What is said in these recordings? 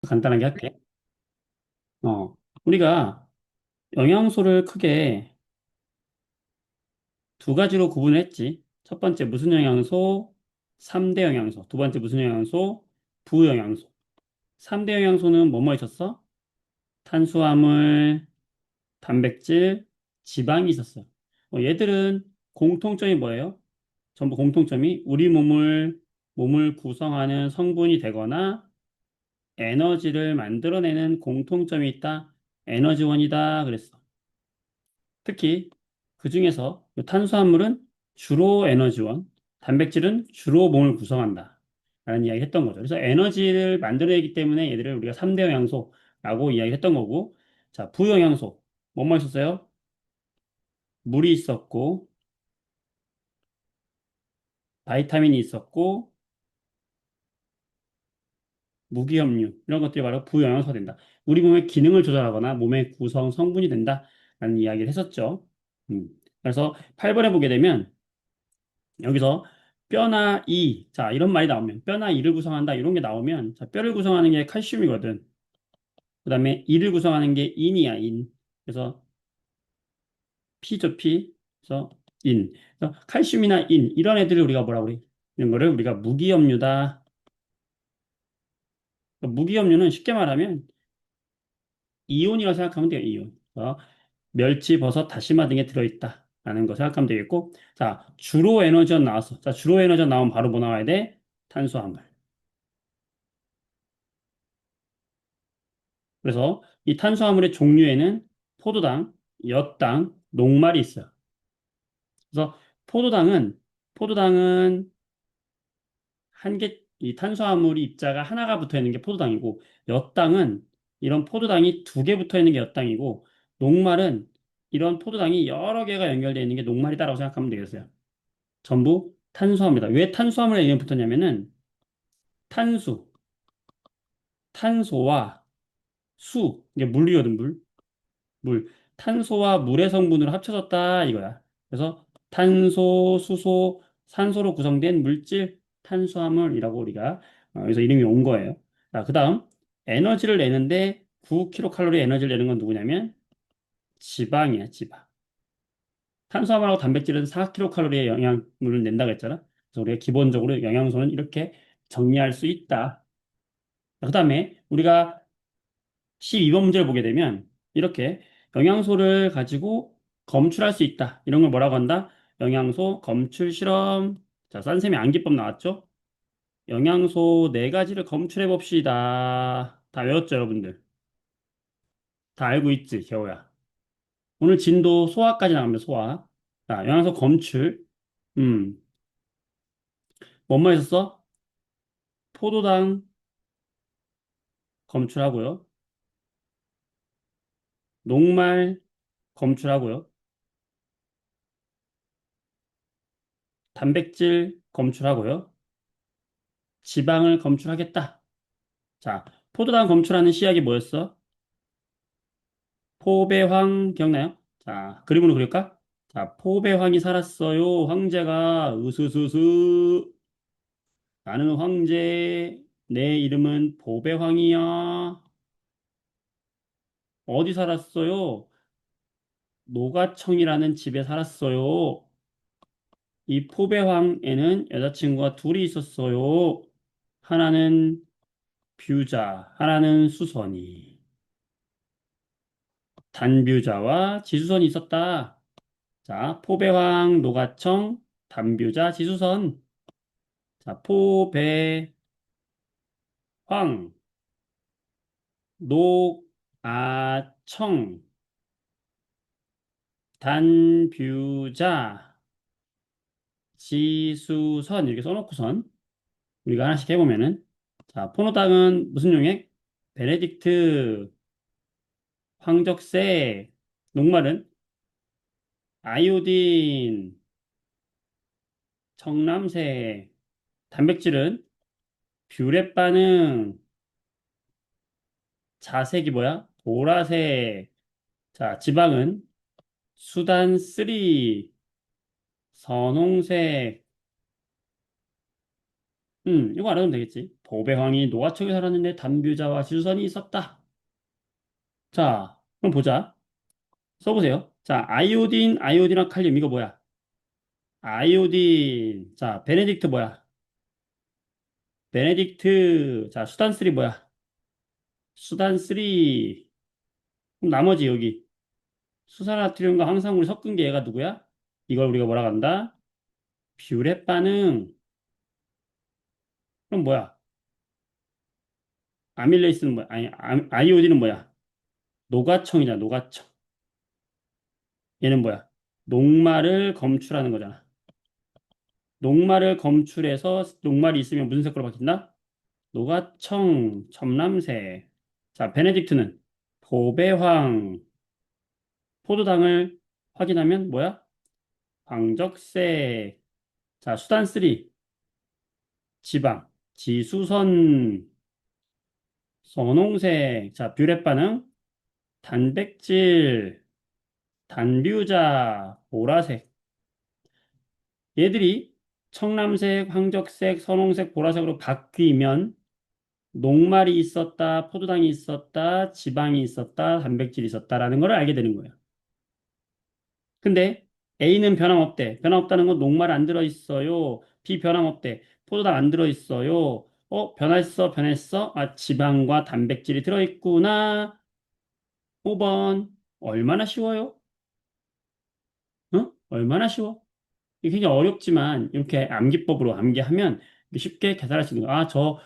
간단하게 할게. 어, 우리가 영양소를 크게 두 가지로 구분했지. 첫 번째 무슨 영양소? 3대 영양소. 두 번째 무슨 영양소? 부영양소. 3대 영양소는 뭐뭐 있었어? 탄수화물, 단백질, 지방이 있었어. 얘들은 공통점이 뭐예요? 전부 공통점이 우리 몸을 구성하는 성분이 되거나 에너지를 만들어내는 공통점이 있다. 에너지원이다. 그랬어. 특히 그 중에서 이 탄수화물은 주로 에너지원, 단백질은 주로 몸을 구성한다. 라는 이야기 했던 거죠. 그래서 에너지를 만들어내기 때문에 얘들을 우리가 3대 영양소라고 이야기 했던 거고, 자, 부영양소. 뭐뭐 있었어요? 물이 있었고, 바이타민이 있었고, 무기염류. 이런 것들이 바로 부영양소가 된다. 우리 몸의 기능을 조절하거나 몸의 구성 성분이 된다. 라는 이야기를 했었죠. 그래서 8번에 보게 되면, 여기서 뼈나 이, 자, 이런 말이 나오면, 뼈나 이를 구성한다, 이런 게 나오면, 자, 뼈를 구성하는 게 칼슘이거든. 그 다음에 이를 구성하는 게 인이야, 인. 그래서 피죠, 피. 그래서 인. 그래서 칼슘이나 인, 이런 애들을 우리가 뭐라 그래? 이런 거를 우리가 무기염류다. 그러니까 무기염류는 쉽게 말하면 이온이라고 생각하면 돼요, 이온. 그래서 멸치, 버섯, 다시마 등에 들어있다. 라는 거 생각하면 되겠고, 자, 주로 에너지원 나왔어. 자, 주로 에너지원 나오면 바로 뭐 나와야 돼? 탄수화물. 그래서 이 탄수화물의 종류에는 포도당, 엿당, 녹말이 있어요. 그래서 포도당은 한 개, 이 탄수화물이 입자가 하나가 붙어 있는 게 포도당이고, 엿당은 이런 포도당이 두 개 붙어 있는 게 엿당이고, 녹말은 이런 포도당이 여러 개가 연결되어 있는 게 녹말이다라고 생각하면 되겠어요. 전부 탄수화물이다. 왜 탄수화물에 이름 붙었냐면은 탄수, 탄소와 수, 이게 물이거든, 물. 물. 탄소와 물의 성분으로 합쳐졌다 이거야. 그래서 탄소, 수소, 산소로 구성된 물질, 탄수화물이라고 우리가 여기서 이름이 온 거예요. 자, 그다음 에너지를 내는데 9kcal 에너지를 내는 건 누구냐면 지방이야, 지방. 탄수화물하고 단백질은 4kcal의 영양분을 낸다고 했잖아. 그래서 우리가 기본적으로 영양소는 이렇게 정리할 수 있다. 그다음에 우리가 12번 문제를 보게 되면 이렇게 영양소를 가지고 검출할 수 있다. 이런 걸 뭐라고 한다? 영양소 검출 실험. 자, 싼셈이 암기법 나왔죠? 영양소 네 가지를 검출해 봅시다. 다 외웠죠, 여러분들? 다 알고 있지, 겨우야. 오늘 진도 소화까지 나갑니다, 소화. 자, 영양소 검출. 음, 뭐뭐 했었어? 포도당 검출하고요. 녹말 검출하고요. 단백질 검출하고요. 지방을 검출하겠다. 자, 포도당 검출하는 시약이 뭐였어? 포배황 기억나요? 자, 그림으로 그릴까? 자, 포배황이 살았어요. 황제가 으스스스. 나는 황제. 내 이름은 포배황이야. 어디 살았어요? 노가청이라는 집에 살았어요. 이 포배황에는 여자친구가 둘이 있었어요. 하나는 뷰자, 하나는 수선이. 단뷰자와 지수선이 있었다. 자, 포배황, 노가청, 단뷰자, 지수선. 자, 포배황, 노아청, 단뷰자, 지수선 이렇게 써놓고선 우리가 하나씩 해보면은 자, 포노당은 무슨 용액? 베네딕트, 황적색, 녹말은 아이오딘, 청남색, 단백질은 뷰렛 반응, 자색이 뭐야? 보라색. 자, 지방은 수단 3, 선홍색. 이거 알아두면 되겠지. 보배황이 노화청에 살았는데 담뷰자와 지수선이 있었다. 자, 그럼 보자. 써보세요. 자, 아이오딘과 칼륨, 이거 뭐야? 아이오딘. 자, 베네딕트 뭐야? 베네딕트. 자, 수단3 뭐야? 수단3. 그럼 나머지 여기. 수산나트륨과 황산물이 섞은 게 얘가 누구야? 이걸 우리가 뭐라 한다? 뷰렛 반응. 그럼 뭐야? 아밀레이스는 뭐야? 아니, 아이오딘은 뭐야? 노가청이잖아, 노가청. 얘는 뭐야? 녹말을 검출하는 거잖아. 녹말을 검출해서 녹말이 있으면 무슨 색으로 바뀐다? 노가청, 첨람색. 자, 베네딕트는 보배황, 포도당을 확인하면 뭐야? 황적색. 자, 수단3, 지방, 지수선, 선홍색. 자, 뷰렛 반응, 단백질, 단뷰자, 보라색. 얘들이 청람색, 황적색, 선홍색, 보라색으로 바뀌면 녹말이 있었다, 포도당이 있었다, 지방이 있었다, 단백질이 있었다라는 걸 알게 되는 거예요. 근데 A는 변함없대. 변함없다는 건 녹말 안 들어있어요. B 변함없대. 포도당 안 들어있어요. 변했어, 변했어. 아, 지방과 단백질이 들어있구나. 5번. 얼마나 쉬워요? 어? 얼마나 쉬워? 이게 굉장히 어렵지만 이렇게 암기법으로 암기하면 쉽게 계산할 수 있는 거야. 아, 저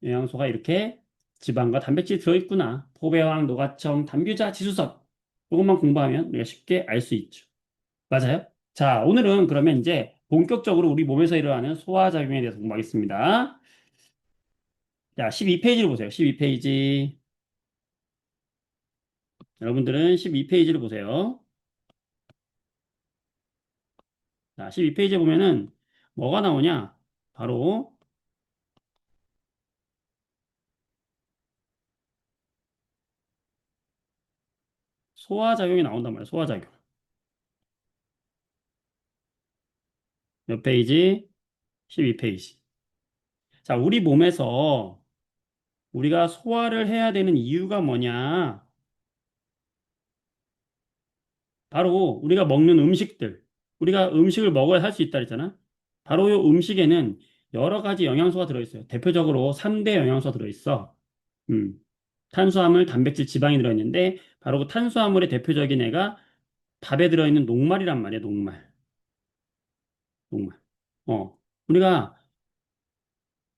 영양소가 이렇게 지방과 단백질이 들어있구나. 포배황, 노가청, 단뷰자, 지수선. 이것만 공부하면 우리가 쉽게 알 수 있죠. 맞아요? 자, 오늘은 그러면 이제 본격적으로 우리 몸에서 일어나는 소화작용에 대해서 공부하겠습니다. 자, 12페이지를 보세요. 12페이지. 여러분들은 12페이지를 보세요. 자, 12페이지에 보면은 뭐가 나오냐? 바로 소화작용이 나온단 말이에요. 소화작용. 몇 페이지? 12페이지. 자, 우리 몸에서 우리가 소화를 해야 되는 이유가 뭐냐? 바로 우리가 먹는 음식들. 우리가 음식을 먹어야 살 수 있다 그랬잖아. 바로 이 음식에는 여러 가지 영양소가 들어있어요. 대표적으로 3대 영양소가 들어있어. 음, 탄수화물, 단백질, 지방이 들어있는데 바로 그 탄수화물의 대표적인 애가 밥에 들어있는 녹말이란 말이야, 녹말. 녹말. 우리가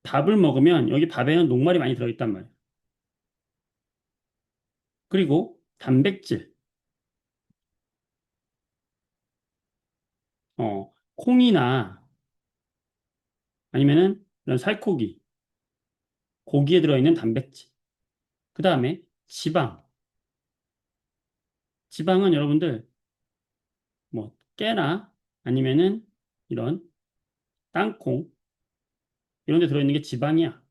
밥을 먹으면 여기 밥에는 녹말이 많이 들어있단 말이야. 그리고 단백질. 콩이나 아니면은 이런 살코기, 고기에 들어있는 단백질. 그 다음에 지방. 지방은 여러분들 뭐 깨나 아니면은 이런 땅콩 이런 데 들어있는 게 지방이야.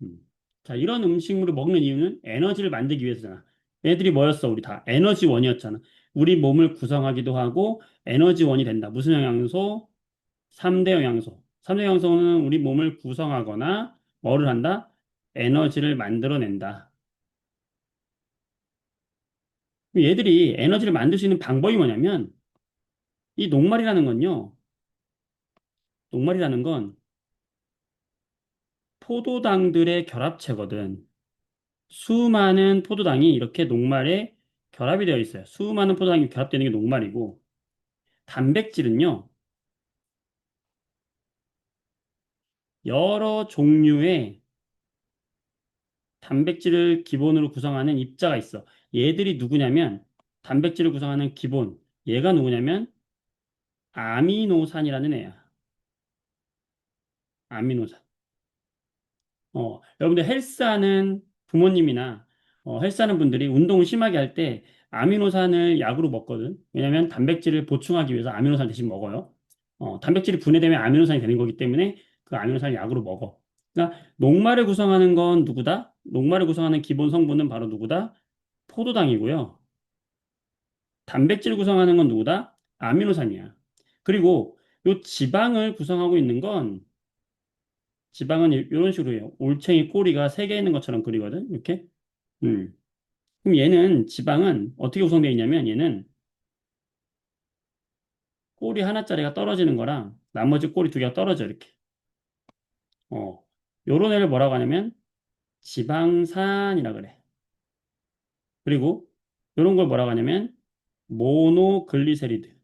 음. 자, 이런 음식물을 먹는 이유는 에너지를 만들기 위해서잖아. 애들이 뭐였어? 우리 다 에너지원이었잖아. 우리 몸을 구성하기도 하고 에너지원이 된다. 무슨 영양소? 3대 영양소. 3대 영양소는 우리 몸을 구성하거나 뭐를 한다? 에너지를 만들어낸다. 얘들이 에너지를 만들 수 있는 방법이 뭐냐면 이 녹말이라는 건요. 녹말이라는 건 포도당들의 결합체거든. 수많은 포도당이 이렇게 녹말에 결합이 되어 있어요. 수많은 포도당이 결합되는 게 녹말이고 단백질은요. 여러 종류의 단백질을 기본으로 구성하는 입자가 있어. 얘들이 누구냐면 단백질을 구성하는 기본. 얘가 누구냐면 아미노산이라는 애야. 아미노산. 여러분들 헬스하는 부모님이나 헬스하는 분들이 운동을 심하게 할 때 아미노산을 약으로 먹거든. 왜냐면 단백질을 보충하기 위해서 아미노산 대신 먹어요. 단백질이 분해되면 아미노산이 되는 거기 때문에 그 아미노산을 약으로 먹어. 그러니까 녹말을 구성하는 건 누구다? 녹말을 구성하는 기본 성분은 바로 누구다? 포도당이고요. 단백질을 구성하는 건 누구다? 아미노산이야. 그리고 요 지방을 구성하고 있는 건 지방은 이런 식으로 해요. 올챙이 꼬리가 세 개 있는 것처럼 그리거든. 이렇게. 음. 그럼 얘는 지방은 어떻게 구성되어 있냐면 얘는 꼬리 하나짜리가 떨어지는 거랑 나머지 꼬리 두 개가 떨어져 이렇게. 어. 요런 애를 뭐라고 하냐면 지방산이라 그래. 그리고 요런 걸 뭐라고 하냐면 모노글리세리드.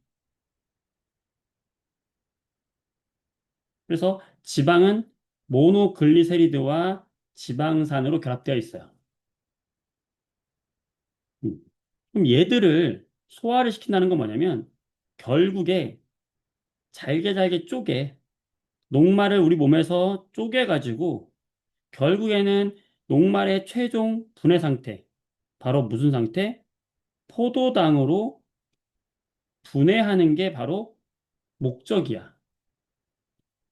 그래서 지방은 모노글리세리드와 지방산으로 결합되어 있어요. 음. 그럼 얘들을 소화를 시킨다는 건 뭐냐면 결국에 잘게 잘게 쪼개 녹말을 우리 몸에서 쪼개가지고 결국에는 녹말의 최종 분해 상태 바로 무슨 상태? 포도당으로 분해하는 게 바로 목적이야.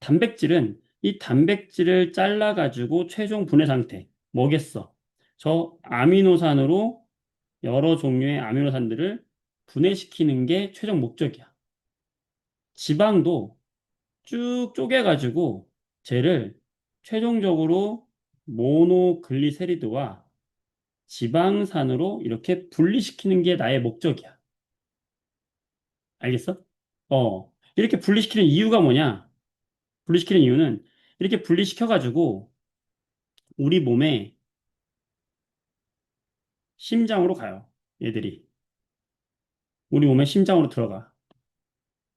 단백질은 이 단백질을 잘라가지고 최종 분해 상태 뭐겠어? 저 아미노산으로 여러 종류의 아미노산들을 분해시키는 게 최종 목적이야. 지방도 쭉 쪼개가지고 쟤를 최종적으로 모노글리세리드와 지방산으로 이렇게 분리시키는 게 나의 목적이야. 알겠어? 이렇게 분리시키는 이유가 뭐냐? 분리시키는 이유는 이렇게 분리시켜가지고 우리 몸에 심장으로 가요. 얘들이. 우리 몸의 심장으로 들어가.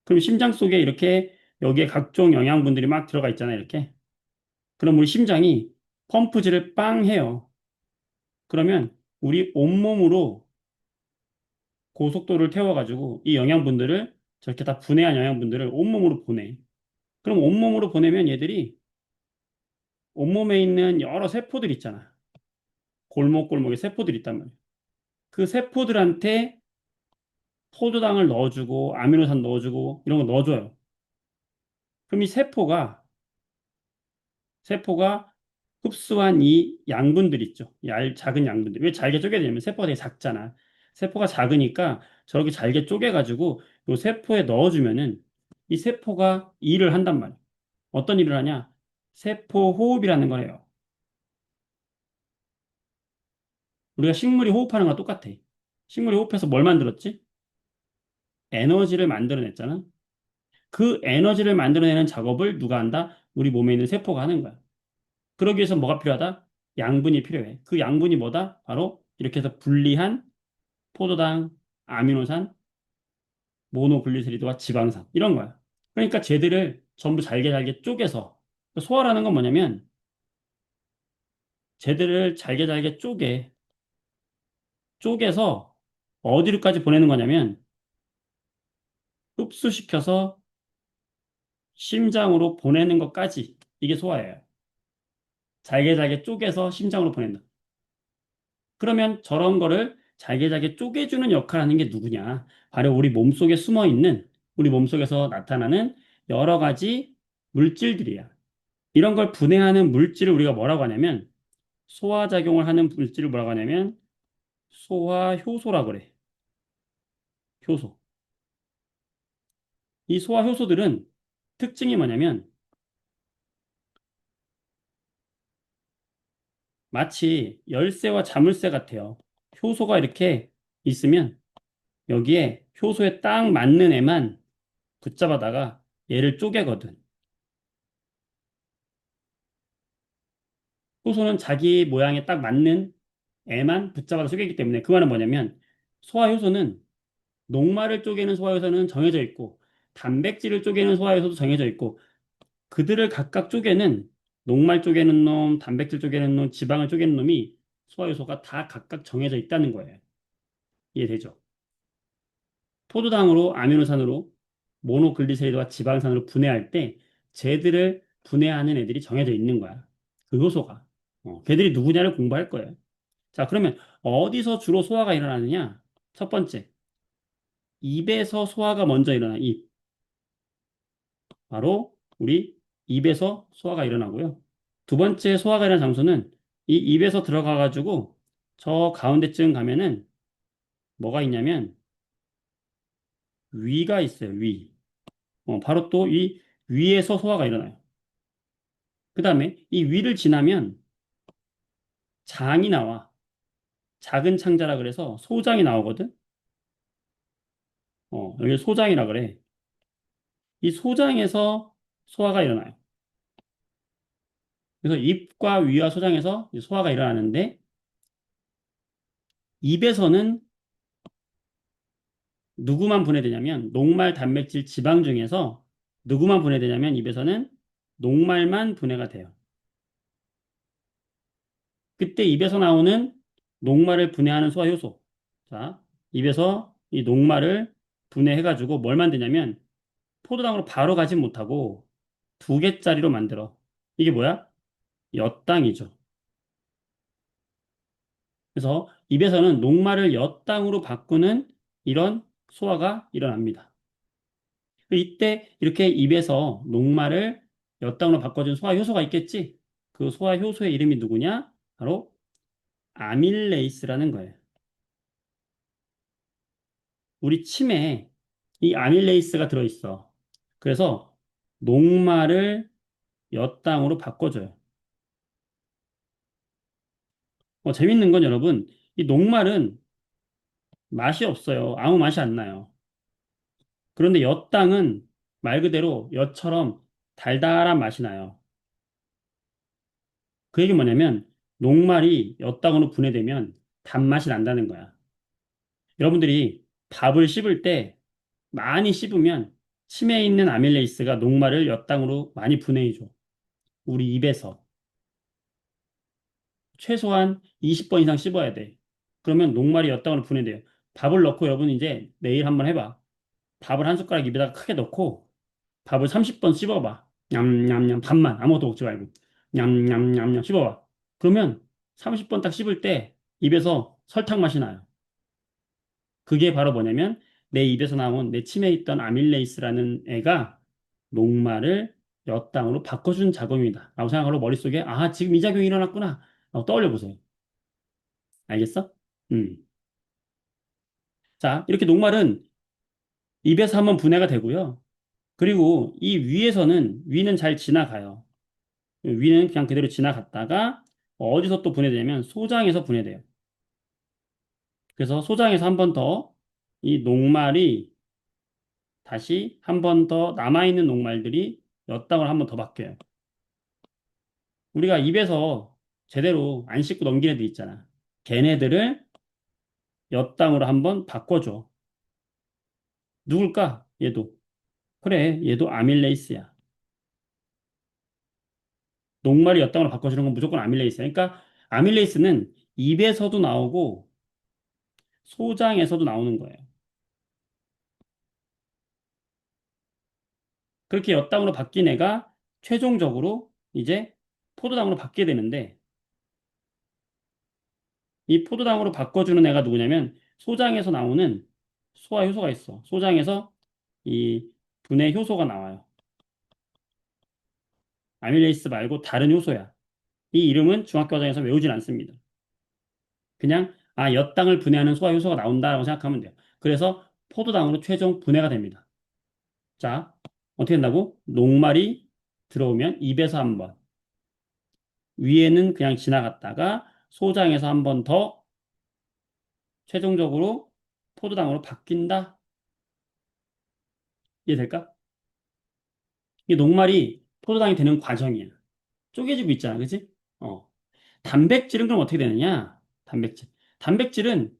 그럼 심장 속에 이렇게 여기에 각종 영양분들이 막 들어가 있잖아, 이렇게. 그럼 우리 심장이 펌프질을 빵 해요. 그러면 우리 온몸으로 고속도로를 태워가지고 이 영양분들을 저렇게 다 분해한 영양분들을 온몸으로 보내. 그럼 온몸으로 보내면 얘들이 온몸에 있는 여러 세포들 있잖아. 골목골목에 세포들 있단 말이야. 그 세포들한테 포도당을 넣어주고 아미노산 넣어주고 이런 거 넣어줘요. 그럼 이 세포가 흡수한 이 양분들 있죠. 작은 양분들. 왜 잘게 쪼개야 되냐면 세포가 되게 작잖아. 세포가 작으니까 저렇게 잘게 쪼개가지고 요 세포에 넣어주면은 이 세포가 일을 한단 말이야. 어떤 일을 하냐? 세포 호흡이라는 거예요. 우리가 식물이 호흡하는 거랑 똑같아. 식물이 호흡해서 뭘 만들었지? 에너지를 만들어냈잖아. 그 에너지를 만들어내는 작업을 누가 한다? 우리 몸에 있는 세포가 하는 거야. 그러기 위해서 뭐가 필요하다? 양분이 필요해. 그 양분이 뭐다? 바로 이렇게 해서 분리한 포도당, 아미노산, 모노글리세리드와 지방산 이런 거야. 그러니까 쟤들을 전부 잘게 잘게 쪼개서 소화라는 건 뭐냐면 쟤들을 잘게 잘게 쪼개서 어디로까지 보내는 거냐면 흡수시켜서 심장으로 보내는 것까지 이게 소화예요. 잘게 잘게 쪼개서 심장으로 보낸다. 그러면 저런 거를 잘게 잘게 쪼개주는 역할을 하는 게 누구냐? 바로 우리 몸속에 숨어 있는 우리 몸속에서 나타나는 여러 가지 물질들이야. 이런 걸 분해하는 물질을 우리가 뭐라고 하냐면 소화작용을 하는 물질을 뭐라고 하냐면 소화효소라고 그래. 효소. 이 소화효소들은 특징이 뭐냐면 마치 열쇠와 자물쇠 같아요. 효소가 이렇게 있으면 여기에 효소에 딱 맞는 애만 붙잡아다가 얘를 쪼개거든. 효소는 자기 모양에 딱 맞는 애만 붙잡아서 쪼개기 때문에 그 말은 뭐냐면 소화효소는 녹말을 쪼개는 소화효소는 정해져 있고 단백질을 쪼개는 소화효소도 정해져 있고 그들을 각각 쪼개는 녹말 쪼개는 놈, 단백질 쪼개는 놈, 지방을 쪼개는 놈이 소화효소가 다 각각 정해져 있다는 거예요. 이해되죠? 포도당으로 아미노산으로 모노글리세리드와 지방산으로 분해할 때 쟤들을 분해하는 애들이 정해져 있는 거야. 그 효소가. 걔들이 누구냐를 공부할 거예요. 자, 그러면 어디서 주로 소화가 일어나느냐? 첫 번째, 입에서 소화가 먼저 일어나. 입. 바로 우리 입에서 소화가 일어나고요. 두 번째 소화가 일어나는 장소는 이 입에서 들어가가지고 저 가운데쯤 가면은 뭐가 있냐면 위가 있어요. 위. 바로 또 이 위에서 소화가 일어나요. 그 다음에 이 위를 지나면 장이 나와. 작은 창자라 그래서 소장이 나오거든. 여기 소장이라 그래. 이 소장에서 소화가 일어나요. 그래서 입과 위와 소장에서 이 소화가 일어나는데 입에서는 누구만 분해되냐면 녹말, 단백질, 지방 중에서 누구만 분해되냐면 입에서는 녹말만 분해가 돼요. 그때 입에서 나오는 녹말을 분해하는 소화효소. 자, 입에서 이 녹말을 분해해가지고 뭘 만드냐면 포도당으로 바로 가지 못하고 두 개짜리로 만들어. 이게 뭐야? 엿당이죠. 그래서 입에서는 녹말을 엿당으로 바꾸는 이런 소화가 일어납니다. 이때 이렇게 입에서 녹말을 엿당으로 바꿔준 소화 효소가 있겠지? 그 소화 효소의 이름이 누구냐? 바로 아밀레이스라는 거예요. 우리 침에 이 아밀레이스가 들어있어. 그래서 녹말을 엿당으로 바꿔줘요. 재밌는 건 여러분, 이 녹말은 맛이 없어요. 아무 맛이 안 나요. 그런데 엿당은 말 그대로 엿처럼 달달한 맛이 나요. 그 얘기 뭐냐면 녹말이 엿당으로 분해되면 단맛이 난다는 거야. 여러분들이 밥을 씹을 때 많이 씹으면 침에 있는 아밀레이스가 녹말을 엿당으로 많이 분해해줘. 우리 입에서. 최소한 20번 이상 씹어야 돼. 그러면 녹말이 엿당으로 분해돼요. 밥을 넣고 여러분 이제 내일 한번 해봐. 밥을 한 숟가락 입에다가 크게 넣고 밥을 30번 씹어봐. 냠냠냠 밥만 아무것도 먹지 말고 냠냠냠냠 씹어봐. 그러면 30번 딱 씹을 때 입에서 설탕 맛이 나요. 그게 바로 뭐냐면 내 입에서 나온 내 침에 있던 아밀레이스라는 애가 녹말을 엿당으로 바꿔준 작용이다. 라고 생각하고 머릿속에 아 지금 이 작용이 일어났구나. 라고 떠올려 보세요. 알겠어? 음. 자, 이렇게 녹말은 입에서 한번 분해가 되고요. 그리고 이 위에서는 위는 잘 지나가요. 위는 그냥 그대로 지나갔다가 어디서 또 분해되냐면 소장에서 분해돼요. 그래서 소장에서 한 번 더 이 녹말이 다시 한 번 더 남아있는 녹말들이 엿당으로 한 번 더 바뀌어요. 우리가 입에서 제대로 안 씻고 넘긴 애들 있잖아. 걔네들을 엿당으로 한 번 바꿔줘. 누굴까? 얘도. 그래, 얘도 아밀레이스야. 녹말이 엿당으로 바꿔주는 건 무조건 아밀레이스야. 그러니까 아밀레이스는 입에서도 나오고 소장에서도 나오는 거예요. 그렇게 엿당으로 바뀐 애가 최종적으로 이제 포도당으로 바뀌게 되는데 이 포도당으로 바꿔주는 애가 누구냐면 소장에서 나오는 소화 효소가 있어. 소장에서 이 분해 효소가 나와요. 아밀레이스 말고 다른 효소야. 이 이름은 중학교 과정에서 외우진 않습니다. 그냥 엿당을 분해하는 소화 효소가 나온다라고 생각하면 돼요. 그래서 포도당으로 최종 분해가 됩니다. 자, 어떻게 된다고? 녹말이 들어오면 입에서 한 번, 위에는 그냥 지나갔다가 소장에서 한 번 더 최종적으로 포도당으로 바뀐다. 이해될까? 이게 녹말이 포도당이 되는 과정이야. 쪼개지고 있잖아, 그치? 어. 단백질은 그럼 어떻게 되느냐? 단백질. 단백질은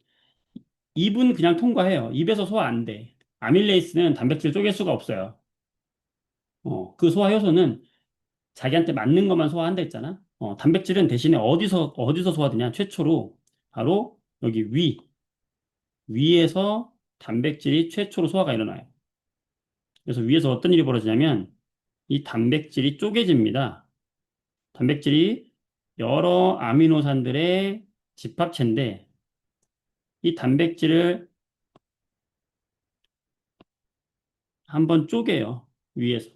입은 그냥 통과해요. 입에서 소화 안 돼. 아밀레이스는 단백질 쪼갤 수가 없어요. 그 소화 효소는 자기한테 맞는 것만 소화한다 했잖아. 단백질은 대신에 어디서 소화되냐? 최초로 바로 여기 위에서 단백질이 최초로 소화가 일어나요. 그래서 위에서 어떤 일이 벌어지냐면 이 단백질이 쪼개집니다. 단백질이 여러 아미노산들의 집합체인데 이 단백질을 한번 쪼개요. 위에서.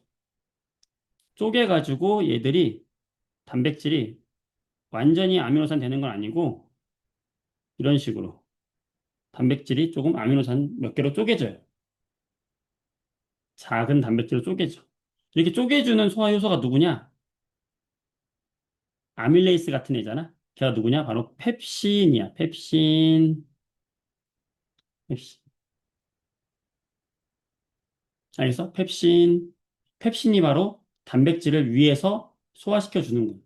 쪼개가지고 얘들이 단백질이 완전히 아미노산 되는 건 아니고 이런 식으로 단백질이 조금 아미노산 몇 개로 쪼개져요. 작은 단백질로 쪼개져. 이렇게 쪼개주는 소화 효소가 누구냐? 아밀레이스 같은 애잖아. 걔가 누구냐? 바로 펩신이야. 펩신. 펩신. 알겠어? 펩신. 펩신이 바로 단백질을 위에서 소화시켜 주는 거야.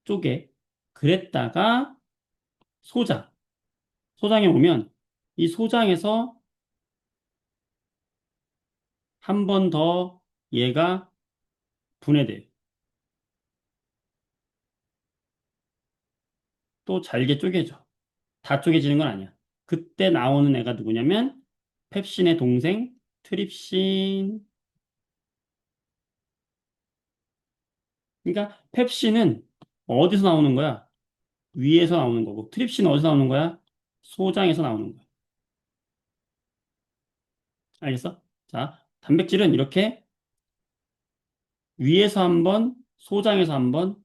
쪼개. 그랬다가 소장. 소장에 오면 이 소장에서 한 번 더 얘가 분해돼. 또 잘게 쪼개져. 다 쪼개지는 건 아니야. 그때 나오는 애가 누구냐면 펩신의 동생 트립신. 그러니까 펩신은 어디서 나오는 거야? 위에서 나오는 거고 트립신은 어디서 나오는 거야? 소장에서 나오는 거야. 알겠어? 자, 단백질은 이렇게 위에서 한 번, 소장에서 한 번,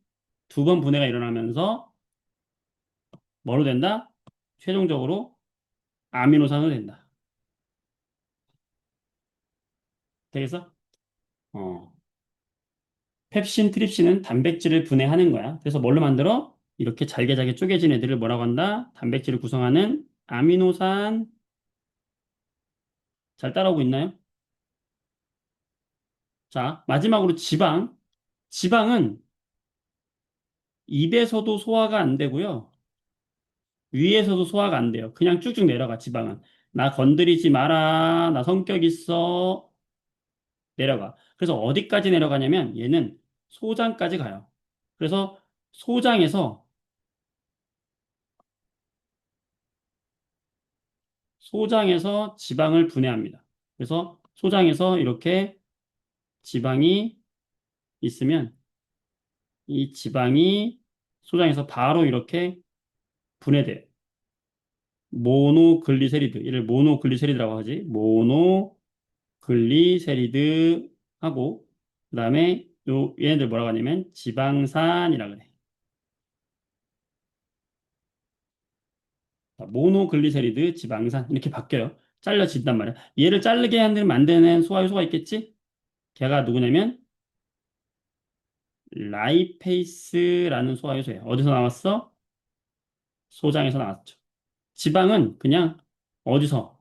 두 번 분해가 일어나면서 뭐로 된다? 최종적으로 아미노산으로 된다. 되겠어? 어. 펩신, 트립신은 단백질을 분해하는 거야. 그래서 뭘로 만들어? 이렇게 잘게 잘게 쪼개진 애들을 뭐라고 한다? 단백질을 구성하는 아미노산. 잘 따라오고 있나요? 자, 마지막으로 지방. 지방은 입에서도 소화가 안 되고요. 위에서도 소화가 안 돼요. 그냥 쭉쭉 내려가, 지방은. 나 건드리지 마라. 나 성격 있어. 내려가. 그래서 어디까지 내려가냐면 얘는 소장까지 가요. 그래서 소장에서 소장에서 지방을 분해합니다. 그래서 소장에서 이렇게 지방이 있으면 이 지방이 소장에서 바로 이렇게 분해돼요. 모노글리세리드. 이를 모노글리세리드라고 하지. 모노글리세리드 하고 그다음에 요 얘네들 뭐라고 하냐면 지방산이라 그래. 모노글리세리드, 지방산 이렇게 바뀌어요. 잘려진단 말이야. 얘를 자르게 만드는 소화효소가 있겠지? 걔가 누구냐면 라이페이스라는 소화효소예요. 어디서 나왔어? 소장에서 나왔죠. 지방은 그냥 어디서?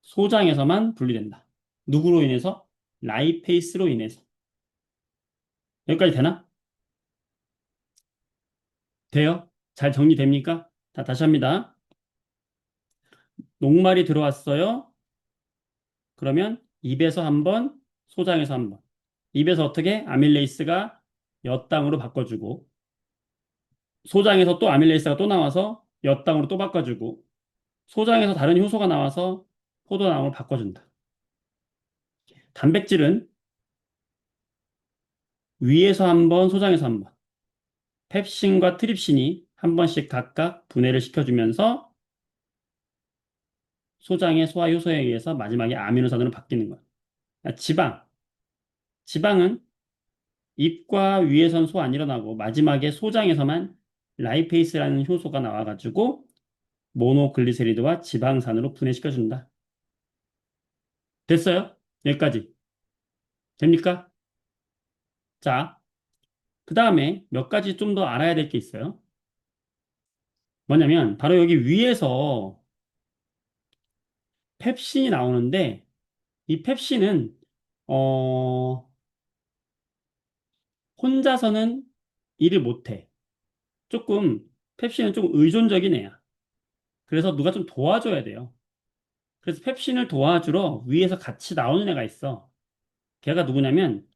소장에서만 분리된다. 누구로 인해서? 라이페이스로 인해서. 여기까지 되나? 돼요? 잘 정리됩니까? 다시 합니다. 녹말이 들어왔어요. 그러면 입에서 한 번, 소장에서 한 번. 입에서 어떻게? 아밀레이스가 엿당으로 바꿔주고, 소장에서 또 아밀레이스가 또 나와서 엿당으로 또 바꿔주고, 소장에서 다른 효소가 나와서 포도당으로 바꿔준다. 단백질은 위에서 한 번, 소장에서 한 번. 펩신과 트립신이 한 번씩 각각 분해를 시켜주면서 소장의 소화 효소에 의해서 마지막에 아미노산으로 바뀌는 거야. 지방. 지방은 입과 위에선 소 안 일어나고 마지막에 소장에서만 라이페이스라는 효소가 나와가지고 모노글리세리드와 지방산으로 분해시켜준다. 됐어요? 여기까지. 됩니까? 자, 그 다음에 몇 가지 좀 더 알아야 될 게 있어요. 뭐냐면 바로 여기 위에서 펩신이 나오는데 이 펩신은 어, 혼자서는 일을 못해. 조금 펩신은 좀 의존적인 애야. 그래서 누가 좀 도와줘야 돼요. 그래서 펩신을 도와주러 위에서 같이 나오는 애가 있어. 걔가 누구냐면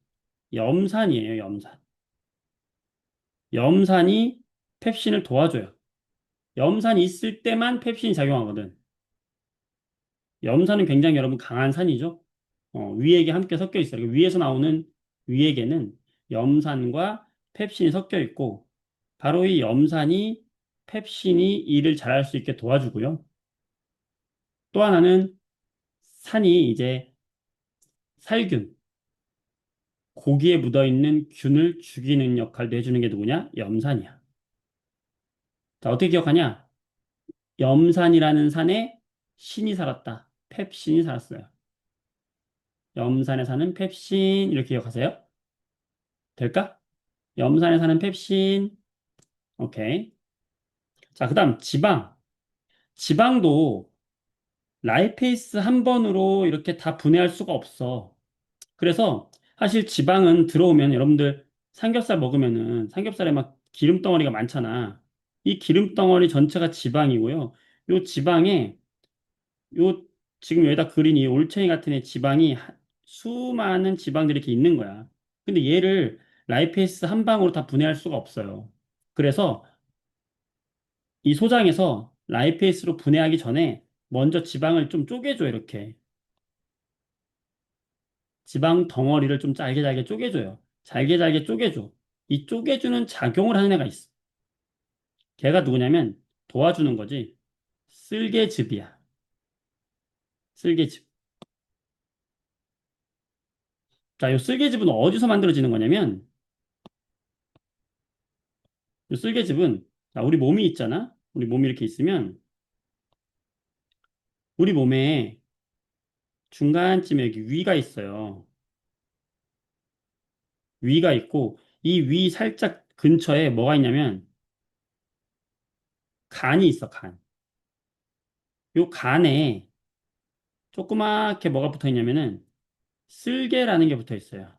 염산이에요, 염산. 염산이 펩신을 도와줘요. 염산이 있을 때만 펩신이 작용하거든. 염산은 굉장히 여러분 강한 산이죠. 위액이 함께 섞여 있어요. 그러니까 위에서 나오는 위액에는 염산과 펩신이 섞여 있고 바로 이 염산이 펩신이 일을 잘할 수 있게 도와주고요. 또 하나는 산이 이제 살균, 고기에 묻어있는 균을 죽이는 역할도 해주는 게 누구냐? 염산이야. 자, 어떻게 기억하냐? 염산이라는 산에 신이 살았다. 펩신이 살았어요. 염산에 사는 펩신 이렇게 기억하세요? 될까? 염산에 사는 펩신. 오케이. 자, 그다음 지방. 지방도 라이페이스 한 번으로 이렇게 다 분해할 수가 없어. 그래서 사실 지방은 들어오면 여러분들 삼겹살 먹으면은 삼겹살에 막 기름 덩어리가 많잖아. 이 기름 덩어리 전체가 지방이고요. 요 지방에 요 지금 여기다 그린 이 올챙이 같은 애 지방이 수많은 지방들이 이렇게 있는 거야. 근데 얘를 라이페이스 한 방으로 다 분해할 수가 없어요. 그래서 이 소장에서 라이페이스로 분해하기 전에 먼저 지방을 좀 쪼개줘, 이렇게. 지방 덩어리를 좀 잘게 잘게 쪼개줘요. 잘게 잘게 쪼개줘. 이 쪼개주는 작용을 하는 애가 있어. 걔가 누구냐면 도와주는 거지. 쓸개즙이야. 쓸개즙. 자, 이 쓸개즙은 어디서 만들어지는 거냐면 이 쓸개즙은 자, 우리 몸이 있잖아. 우리 몸이 이렇게 있으면 우리 몸에 중간쯤에 여기 위가 있어요. 위가 있고 이 위 살짝 근처에 뭐가 있냐면 간이 있어, 간. 요 간에 조그맣게 뭐가 붙어 있냐면은 쓸개라는 게 붙어 있어요.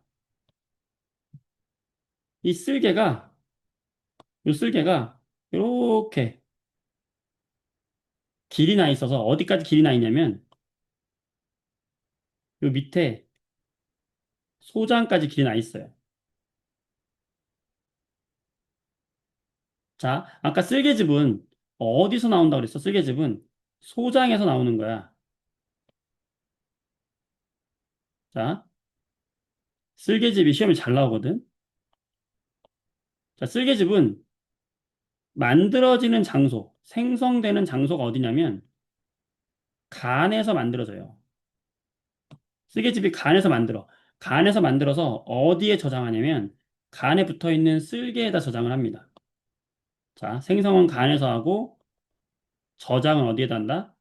이 쓸개가 요 쓸개가 이렇게 길이 나 있어서 어디까지 길이 나 있냐면 요 밑에 소장까지 길이 나 있어요. 자, 아까 쓸개즙은 어디서 나온다고 그랬어? 쓸개즙은 소장에서 나오는 거야. 자, 쓸개즙이 시험에 잘 나오거든. 자, 쓸개즙은 만들어지는 장소, 생성되는 장소가 어디냐면 간에서 만들어져요. 쓸개즙이 간에서 만들어. 간에서 만들어서 어디에 저장하냐면 간에 붙어 있는 쓸개에다 저장을 합니다. 자, 생성은 간에서 하고 저장은 어디에다 한다?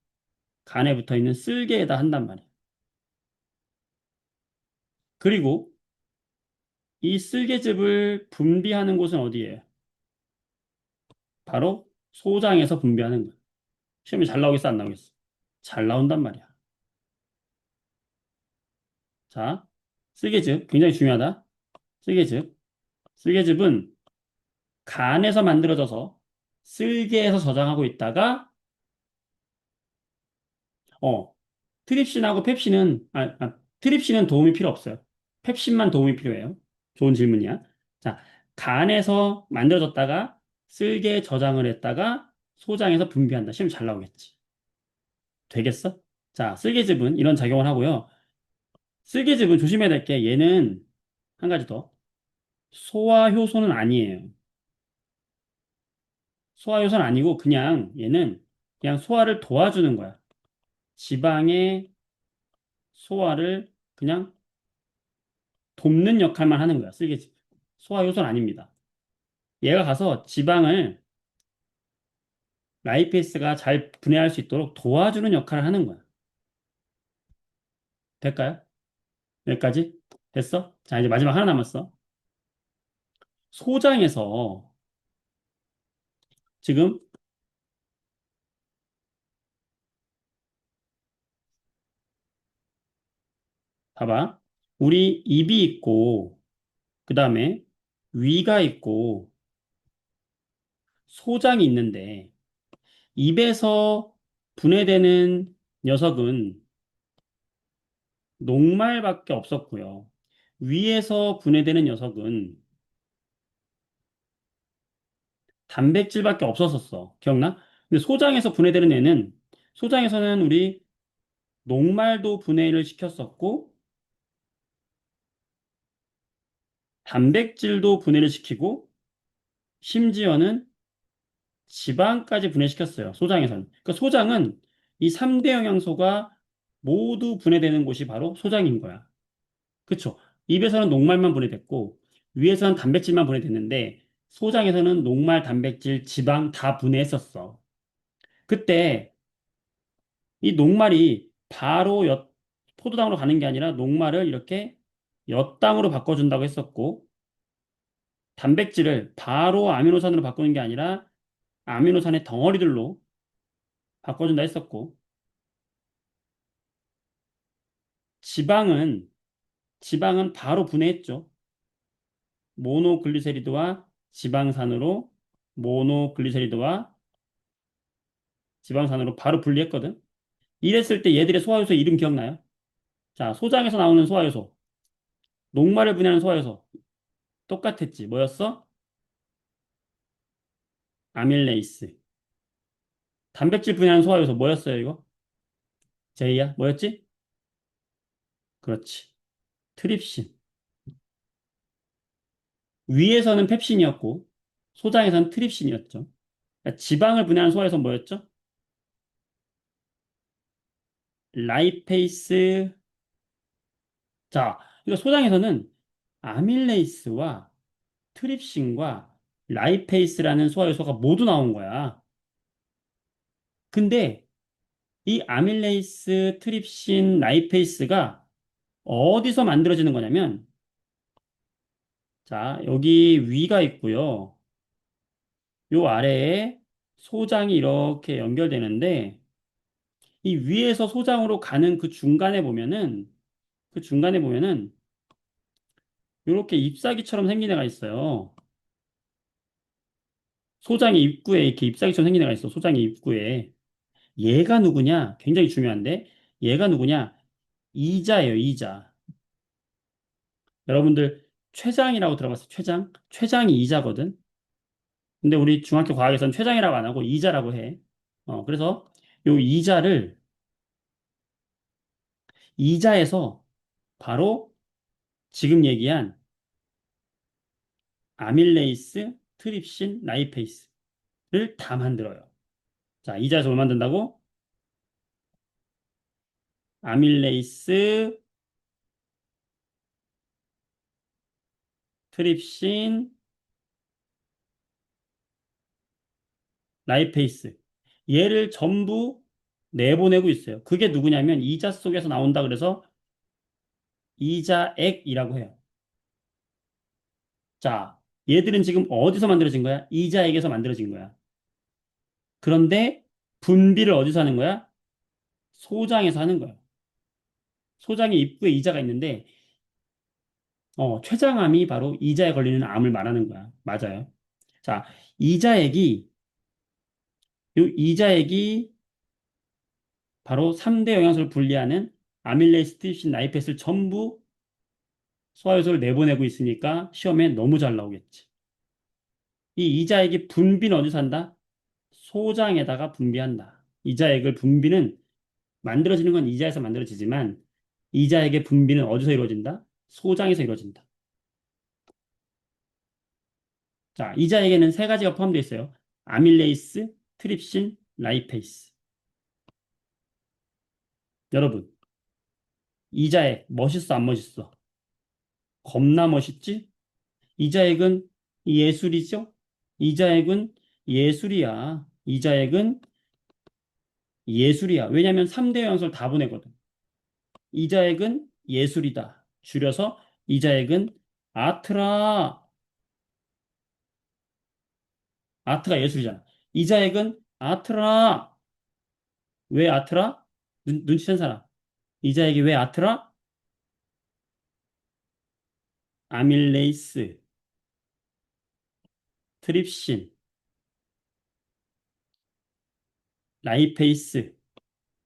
간에 붙어 있는 쓸개에다 한단 말이에요. 그리고 이 쓸개즙을 분비하는 곳은 어디예요? 바로 소장에서 분비하는 거예요. 시험에 잘 나오겠어, 안 나오겠어? 잘 나온단 말이야. 자, 쓸개즙 굉장히 중요하다. 쓸개즙. 쓸개즙은 간에서 만들어져서 쓸개에서 저장하고 있다가 어, 트립신하고 펩신은 트립신은 도움이 필요 없어요. 펩신만 도움이 필요해요. 좋은 질문이야. 자, 간에서 만들어졌다가 쓸개에 저장을 했다가 소장에서 분비한다. 시험 잘 나오겠지. 되겠어? 자, 쓸개즙은 이런 작용을 하고요. 쓸개즙은 조심해야 될 게 얘는 한 가지 더. 소화 효소는 아니에요. 소화 효소는 아니고 그냥 얘는 그냥 소화를 도와주는 거야. 지방의 소화를 그냥 돕는 역할만 하는 거야. 쓸개즙. 소화 효소는 아닙니다. 얘가 가서 지방을 라이페이스가 잘 분해할 수 있도록 도와주는 역할을 하는 거야. 될까요? 여기까지? 됐어? 자, 이제 마지막 하나 남았어. 소장에서 지금 봐봐. 우리 입이 있고, 그 다음에 위가 있고, 소장이 있는데, 입에서 분해되는 녀석은 녹말밖에 없었고요. 위에서 분해되는 녀석은 단백질밖에 없었었어. 기억나? 근데 소장에서 분해되는 애는, 소장에서는 우리 녹말도 분해를 시켰었고, 단백질도 분해를 시키고, 심지어는 지방까지 분해시켰어요. 소장에서는. 그러니까 소장은 이 3대 영양소가 모두 분해되는 곳이 바로 소장인 거야. 그쵸? 입에서는 녹말만 분해됐고, 위에서는 단백질만 분해됐는데, 소장에서는 녹말, 단백질, 지방 다 분해했었어. 그때 이 녹말이 바로 포도당으로 가는 게 아니라 녹말을 이렇게 엿당으로 바꿔준다고 했었고, 단백질을 바로 아미노산으로 바꾸는 게 아니라 아미노산의 덩어리들로 바꿔준다 했었고, 지방은, 지방은 바로 분해했죠. 모노글리세리드와 지방산으로, 모노글리세리드와 지방산으로 바로 분리했거든. 이랬을 때 얘들의 소화효소 이름 기억나요? 자, 소장에서 나오는 소화효소, 녹말을 분해하는 소화효소, 똑같았지. 뭐였어? 아밀레이스. 단백질 분해하는 소화효소 뭐였어요, 이거? 제이야? 뭐였지? 그렇지. 트립신. 위에서는 펩신이었고, 소장에서는 트립신이었죠. 그러니까 지방을 분해하는 소화효소 뭐였죠? 라이페이스. 자, 이거 소장에서는 아밀레이스와 트립신과 라이페이스라는 소화효소가 모두 나온 거야. 근데 이 아밀레이스, 트립신, 라이페이스가 어디서 만들어지는 거냐면, 자, 여기 위가 있고요. 요 아래에 소장이 이렇게 연결되는데, 이 위에서 소장으로 가는 그 중간에 보면은, 이렇게 잎사귀처럼 생긴 애가 있어요. 소장의 입구에 이렇게 잎사귀처럼 생긴 애가 있어. 소장의 입구에. 얘가 누구냐? 굉장히 중요한데, 얘가 누구냐? 이자예요, 이자. 여러분들, 췌장이라고 들어봤어요? 췌장? 췌장이 이자거든? 근데 우리 중학교 과학에서는 췌장이라고 안 하고 이자라고 해. 그래서 요 이자를, 이자에서 바로 지금 얘기한 아밀레이스, 트립신, 라이페이스를 다 만들어요. 자, 이자에서 뭘 만든다고? 아밀레이스, 트립신, 라이페이스. 얘를 전부 내보내고 있어요. 그게 누구냐면 이자 속에서 나온다 그래서 이자액이라고 해요. 자, 얘들은 지금 어디서 만들어진 거야? 이자액에서 만들어진 거야. 그런데 분비를 어디서 하는 거야? 소장에서 하는 거야. 소장의 입구에 이자가 있는데, 췌장암이 바로 이자에 걸리는 암을 말하는 거야. 맞아요. 자, 이자액이, 이자액이 바로 3대 영양소를 분리하는 아밀레이스, 트립신, 나이페스를 전부 소화효소를 내보내고 있으니까 시험에 너무 잘 나오겠지. 이 이자액이 분비는 어디서 한다? 소장에다가 분비한다. 이자액을 분비는 만들어지는 건 이자에서 만들어지지만 이자액의 분비는 어디서 이루어진다? 소장에서 이루어진다. 자, 이자에게는 세 가지가 포함되어 있어요. 아밀레이스, 트립신, 라이페이스. 여러분, 이자액 멋있어, 안 멋있어? 겁나 멋있지? 이자액은 예술이죠? 이자액은 예술이야. 이자액은 예술이야. 왜냐하면 3대 영양소를 다 보내거든. 이자액은 예술이다. 줄여서 이자액은 아트라. 아트가 예술이잖아. 이자액은 아트라. 왜 아트라? 눈치챈 사람. 이자액이 왜 아트라? 아밀레이스, 트립신, 라이페이스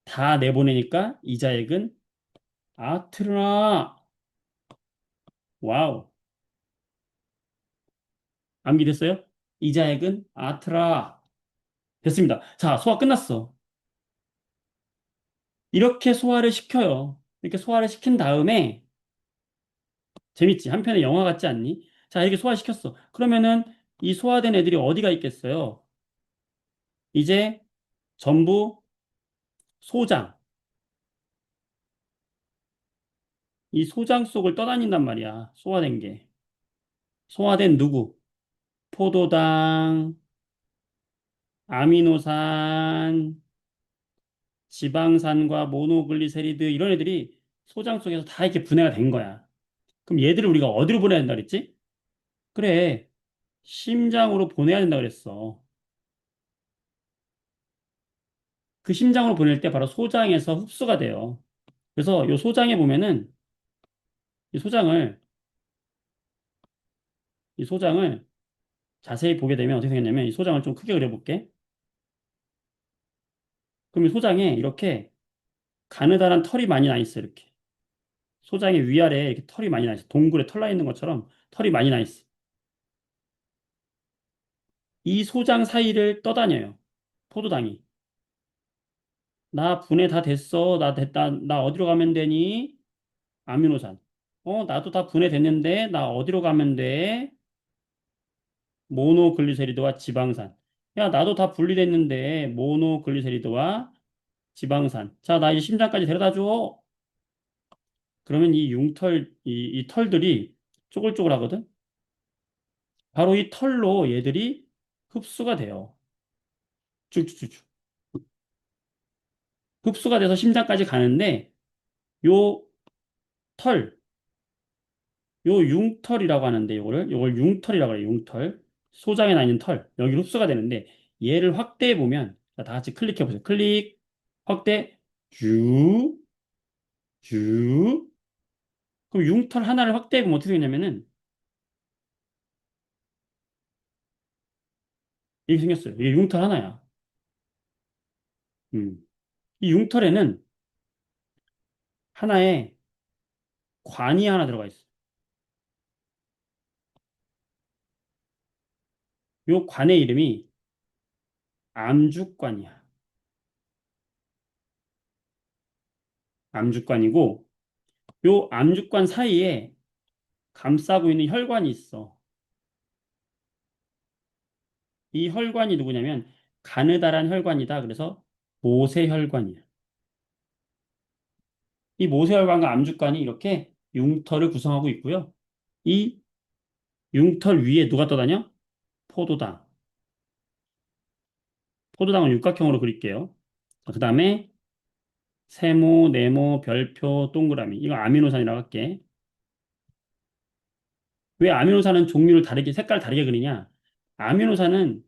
다 내보내니까 이자액은 아트라. 와우. 암기됐어요? 이자액은 아트라. 됐습니다. 자, 소화 끝났어. 이렇게 소화를 시켜요. 이렇게 소화를 시킨 다음에 재밌지? 한편의 영화 같지 않니? 자, 이렇게 소화시켰어. 그러면은 이 소화된 애들이 어디가 있겠어요? 이제 전부 소장. 이 소장 속을 떠다닌단 말이야. 소화된 게. 소화된 누구? 포도당, 아미노산, 지방산과 모노글리세리드 이런 애들이 소장 속에서 다 이렇게 분해가 된 거야. 그럼 얘들을 우리가 어디로 보내야 된다 그랬지? 그래, 심장으로 보내야 된다 그랬어. 그 심장으로 보낼 때 바로 소장에서 흡수가 돼요. 그래서 이 소장에 보면은 이 소장을 이 소장을 자세히 보게 되면 어떻게 생겼냐면 이 소장을 좀 크게 그려볼게. 그럼 이 소장에 이렇게 가느다란 털이 많이 나 있어 이렇게. 소장의 위아래에 이렇게 털이 많이 나 있어. 동굴에 털 나 있는 것처럼 털이 많이 나 있어. 이 소장 사이를 떠다녀요. 포도당이. 나 분해 다 됐어. 나 됐다. 나 어디로 가면 되니? 아미노산. 나도 다 분해됐는데 나 어디로 가면 돼? 모노글리세리드와 지방산. 야, 나도 다 분리됐는데 모노글리세리드와 지방산. 자, 나 이제 심장까지 데려다 줘. 그러면 이 털들이 쪼글쪼글하거든? 바로 이 털로 얘들이 흡수가 돼요. 쭉쭉쭉쭉. 흡수가 돼서 심장까지 가는데 요 털, 요 융털이라고 하는데 요걸 융털이라고 해요. 융털. 소장에 나 있는 털. 여기 흡수가 되는데 얘를 확대해 보면 자, 다 같이 클릭해 보세요. 클릭, 확대, 쭉, 쭉. 그럼 융털 하나를 확대해 보면 어떻게 되냐면은 이렇게 생겼어요. 이게 융털 하나야. 음. 이 융털에는 하나의 관이 하나 들어가 있어. 요 관의 이름이 암주관이야. 암주관이고 요 암주관 사이에 감싸고 있는 혈관이 있어. 이 혈관이 누구냐면 가느다란 혈관이다. 그래서 모세혈관이야. 이 모세혈관과 암주관이 이렇게 융털을 구성하고 있고요. 이 융털 위에 누가 떠다녀? 포도당. 포도당을 육각형으로 그릴게요. 그 다음에 세모, 네모, 별표, 동그라미. 이거 아미노산이라고 할게. 왜 아미노산은 종류를 다르게, 색깔 다르게 그리냐? 아미노산은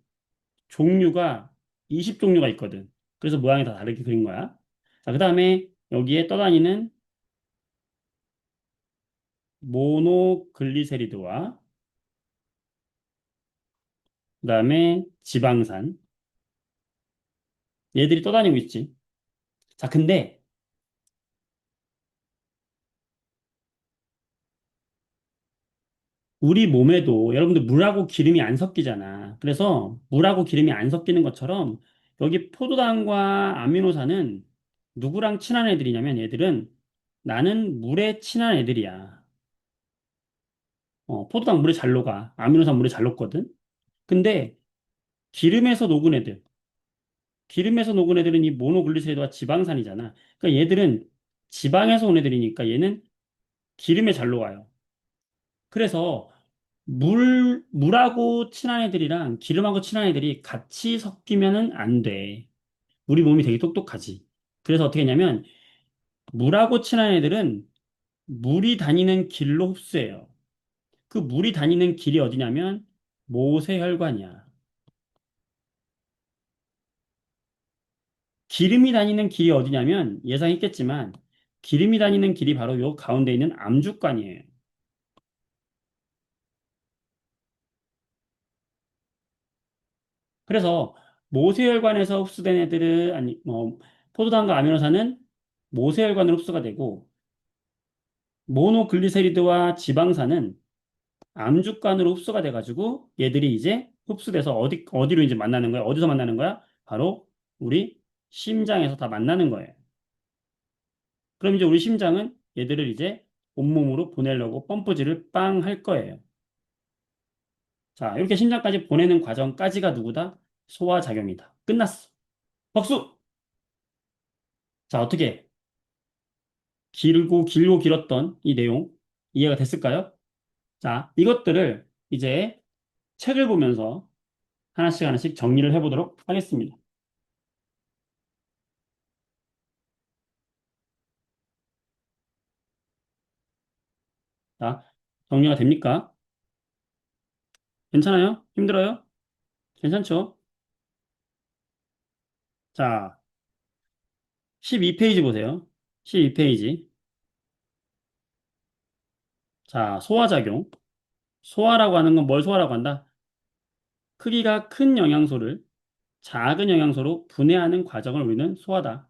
종류가 20종류가 있거든. 그래서 모양이 다 다르게 그린 거야. 자, 그 다음에 여기에 떠다니는 모노글리세리드와 그 다음에 지방산. 얘들이 떠다니고 있지. 자, 근데 우리 몸에도 여러분들 물하고 기름이 안 섞이잖아. 그래서 물하고 기름이 안 섞이는 것처럼 여기 포도당과 아미노산은 누구랑 친한 애들이냐면 얘들은 나는 물에 친한 애들이야. 포도당 물에 잘 녹아. 아미노산 물에 잘 녹거든. 근데 기름에서 녹은 애들, 기름에서 녹은 애들은 이 모노글리세리드와 지방산이잖아. 그러니까 얘들은 지방에서 온 애들이니까 얘는 기름에 잘 녹아요. 그래서 물하고 친한 애들이랑 기름하고 친한 애들이 같이 섞이면은 안 돼. 우리 몸이 되게 똑똑하지. 그래서 어떻게 했냐면, 물하고 친한 애들은 물이 다니는 길로 흡수해요. 그 물이 다니는 길이 어디냐면, 모세혈관이야. 기름이 다니는 길이 어디냐면, 예상했겠지만, 기름이 다니는 길이 바로 요 가운데 있는 암주관이에요. 그래서 모세혈관에서 흡수된 애들은 아니 포도당과 아미노산은 모세혈관으로 흡수가 되고 모노글리세리드와 지방산은 암주관으로 흡수가 돼가지고 얘들이 이제 흡수돼서 어디로 이제 만나는 거야? 어디서 만나는 거야? 바로 우리 심장에서 다 만나는 거예요. 그럼 이제 우리 심장은 얘들을 이제 온몸으로 보내려고 펌프질을 빵 할 거예요. 자, 이렇게 심장까지 보내는 과정까지가 누구다? 소화작용이다. 끝났어. 박수! 자, 어떻게? 길고 길었던 이 내용 이해가 됐을까요? 자, 이것들을 이제 책을 보면서 하나씩 하나씩 정리를 해보도록 하겠습니다. 자, 정리가 됩니까? 괜찮아요? 힘들어요? 괜찮죠? 자, 12페이지 보세요. 12페이지. 자, 소화작용. 소화라고 하는 건 뭘 소화라고 한다? 크기가 큰 영양소를 작은 영양소로 분해하는 과정을 우리는 소화다.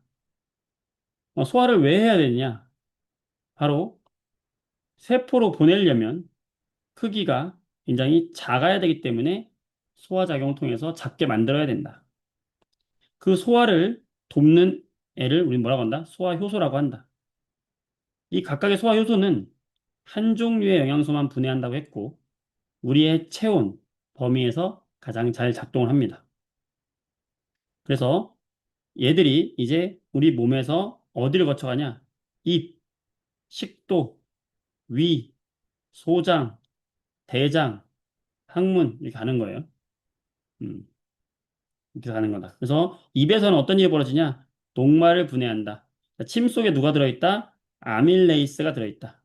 소화를 왜 해야 되느냐? 바로 세포로 보내려면 크기가 굉장히 작아야 되기 때문에 소화작용을 통해서 작게 만들어야 된다. 그 소화를 돕는 애를 우리 뭐라고 한다? 소화효소라고 한다. 이 각각의 소화효소는 한 종류의 영양소만 분해한다고 했고, 우리의 체온 범위에서 가장 잘 작동을 합니다. 그래서 얘들이 이제 우리 몸에서 어디를 거쳐가냐? 입, 식도, 위, 소장, 대장, 항문 이렇게 가는 거예요. 음, 이렇게 가는 거다. 그래서 입에서는 어떤 일이 벌어지냐? 녹말을 분해한다. 자, 침 속에 누가 들어있다? 아밀레이스가 들어있다.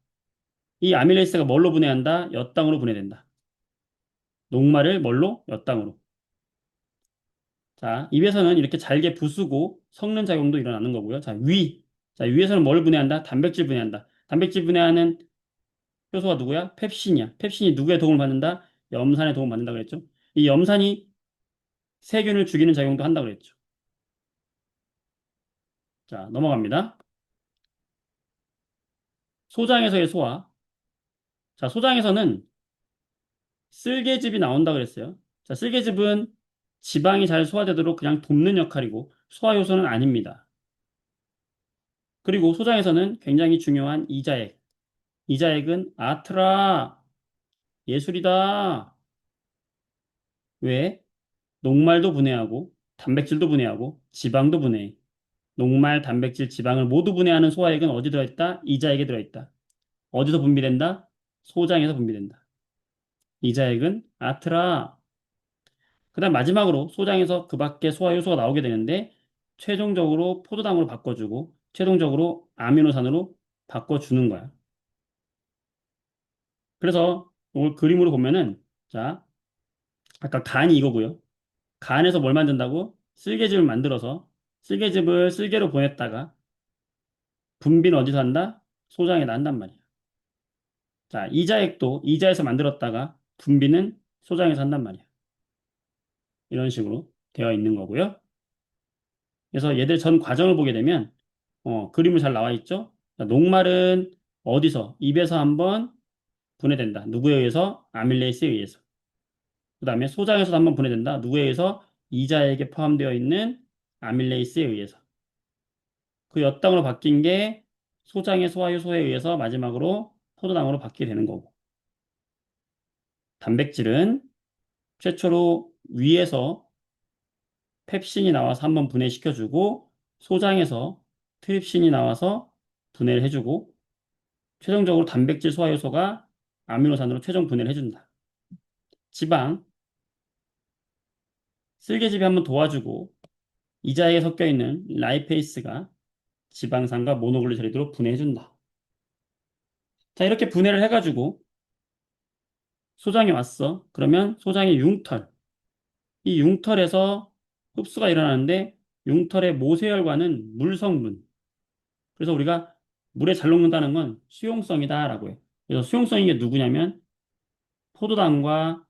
이 아밀레이스가 뭘로 분해한다? 엿당으로 분해된다. 녹말을 뭘로? 엿당으로. 자, 입에서는 이렇게 잘게 부수고 섞는 작용도 일어나는 거고요. 자, 위. 자, 위에서는 뭘 분해한다? 단백질 분해한다. 단백질 분해하는 효소가 누구야? 펩신이야. 펩신이 누구의 도움을 받는다? 염산의 도움을 받는다 그랬죠. 이 염산이 세균을 죽이는 작용도 한다 그랬죠. 자, 넘어갑니다. 소장에서의 소화. 자, 소장에서는 쓸개즙이 나온다 그랬어요. 자, 쓸개즙은 지방이 잘 소화되도록 그냥 돕는 역할이고 소화 요소는 아닙니다. 그리고 소장에서는 굉장히 중요한 이자액. 이자액은 아트라 예술이다. 왜? 녹말도 분해하고 단백질도 분해하고 지방도 분해해. 녹말, 단백질, 지방을 모두 분해하는 소화액은 어디 들어있다? 이자액에 들어있다. 어디서 분비된다? 소장에서 분비된다. 이자액은 아트라. 그다음 마지막으로 소장에서 그 밖에 소화 요소가 나오게 되는데 최종적으로 포도당으로 바꿔주고 최종적으로 아미노산으로 바꿔주는 거야. 그래서 오늘 그림으로 보면은 자, 아까 간이 이거고요. 간에서 뭘 만든다고? 쓸개즙을 만들어서 쓸개즙을 쓸개로 보냈다가 분비는 어디서 한다? 소장에다 한단 말이야. 자, 이자액도 이자에서 만들었다가 분비는 소장에서 한단 말이야. 이런 식으로 되어 있는 거고요. 그래서 얘들 전 과정을 보게 되면 그림을 잘 나와 있죠? 자, 녹말은 어디서? 입에서 한번 분해된다. 누구에 의해서? 아밀레이스에 의해서. 그 다음에 소장에서도 한번 분해된다. 누구에 의해서? 이자액에 포함되어 있는 아밀레이스에 의해서. 그 엿당으로 바뀐 게 소장의 소화효소에 의해서 마지막으로 포도당으로 바뀌게 되는 거고. 단백질은 최초로 위에서 펩신이 나와서 한번 분해시켜주고 소장에서 트립신이 나와서 분해를 해주고 최종적으로 단백질 소화효소가 아미노산으로 최종 분해를 해준다. 지방, 쓸개즙이 한번 도와주고 이자에 섞여 있는 라이페이스가 지방산과 모노글리세리드로 분해해준다. 자, 이렇게 분해를 해가지고 소장에 왔어. 그러면 소장의 융털, 이 융털에서 흡수가 일어나는데 융털의 모세혈관은 물 성분. 그래서 우리가 물에 잘 녹는다는 건 수용성이다라고 해. 그래서 수용성인 게 누구냐면 포도당과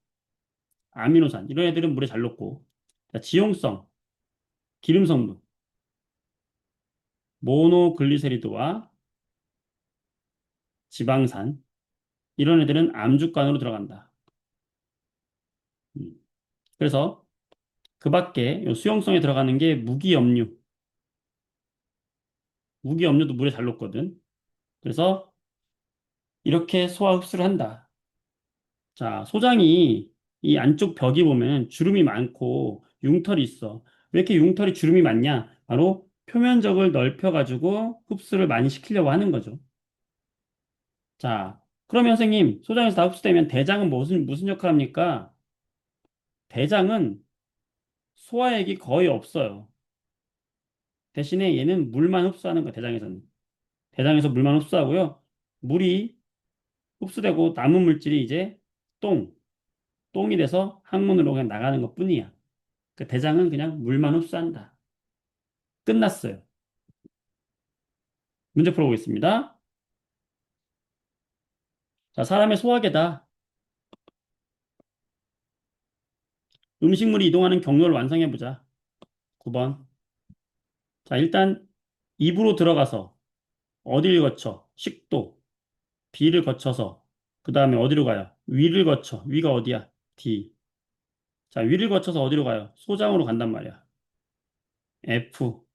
아미노산 이런 애들은 물에 잘 녹고 자, 지용성, 기름 성분, 모노글리세리드와 지방산 이런 애들은 암죽간으로 들어간다. 음. 그래서 그 밖에 요 수용성에 들어가는 게 무기염류. 무기염류도 물에 잘 녹거든. 그래서 이렇게 소화 흡수를 한다. 자, 소장이 이 안쪽 벽이 보면 주름이 많고 융털이 있어. 왜 이렇게 융털이 주름이 많냐? 바로 표면적을 넓혀가지고 흡수를 많이 시키려고 하는 거죠. 자, 그러면 선생님, 소장에서 다 흡수되면 대장은 무슨 역할을 합니까? 대장은 소화액이 거의 없어요. 대신에 얘는 물만 흡수하는 거야, 대장에서는. 대장에서 물만 흡수하고요. 물이 흡수되고 남은 물질이 이제 똥, 똥이 돼서 항문으로 그냥 나가는 것뿐이야. 그 대장은 그냥 물만 흡수한다. 끝났어요. 문제 풀어보겠습니다. 자, 사람의 소화계다. 음식물이 이동하는 경로를 완성해보자. 9번. 자, 일단 입으로 들어가서 어디를 거쳐? 식도. B를 거쳐서 그 다음에 어디로 가요? 위를 거쳐. 위가 어디야? D. 자, 위를 거쳐서 어디로 가요? 소장으로 간단 말이야. F.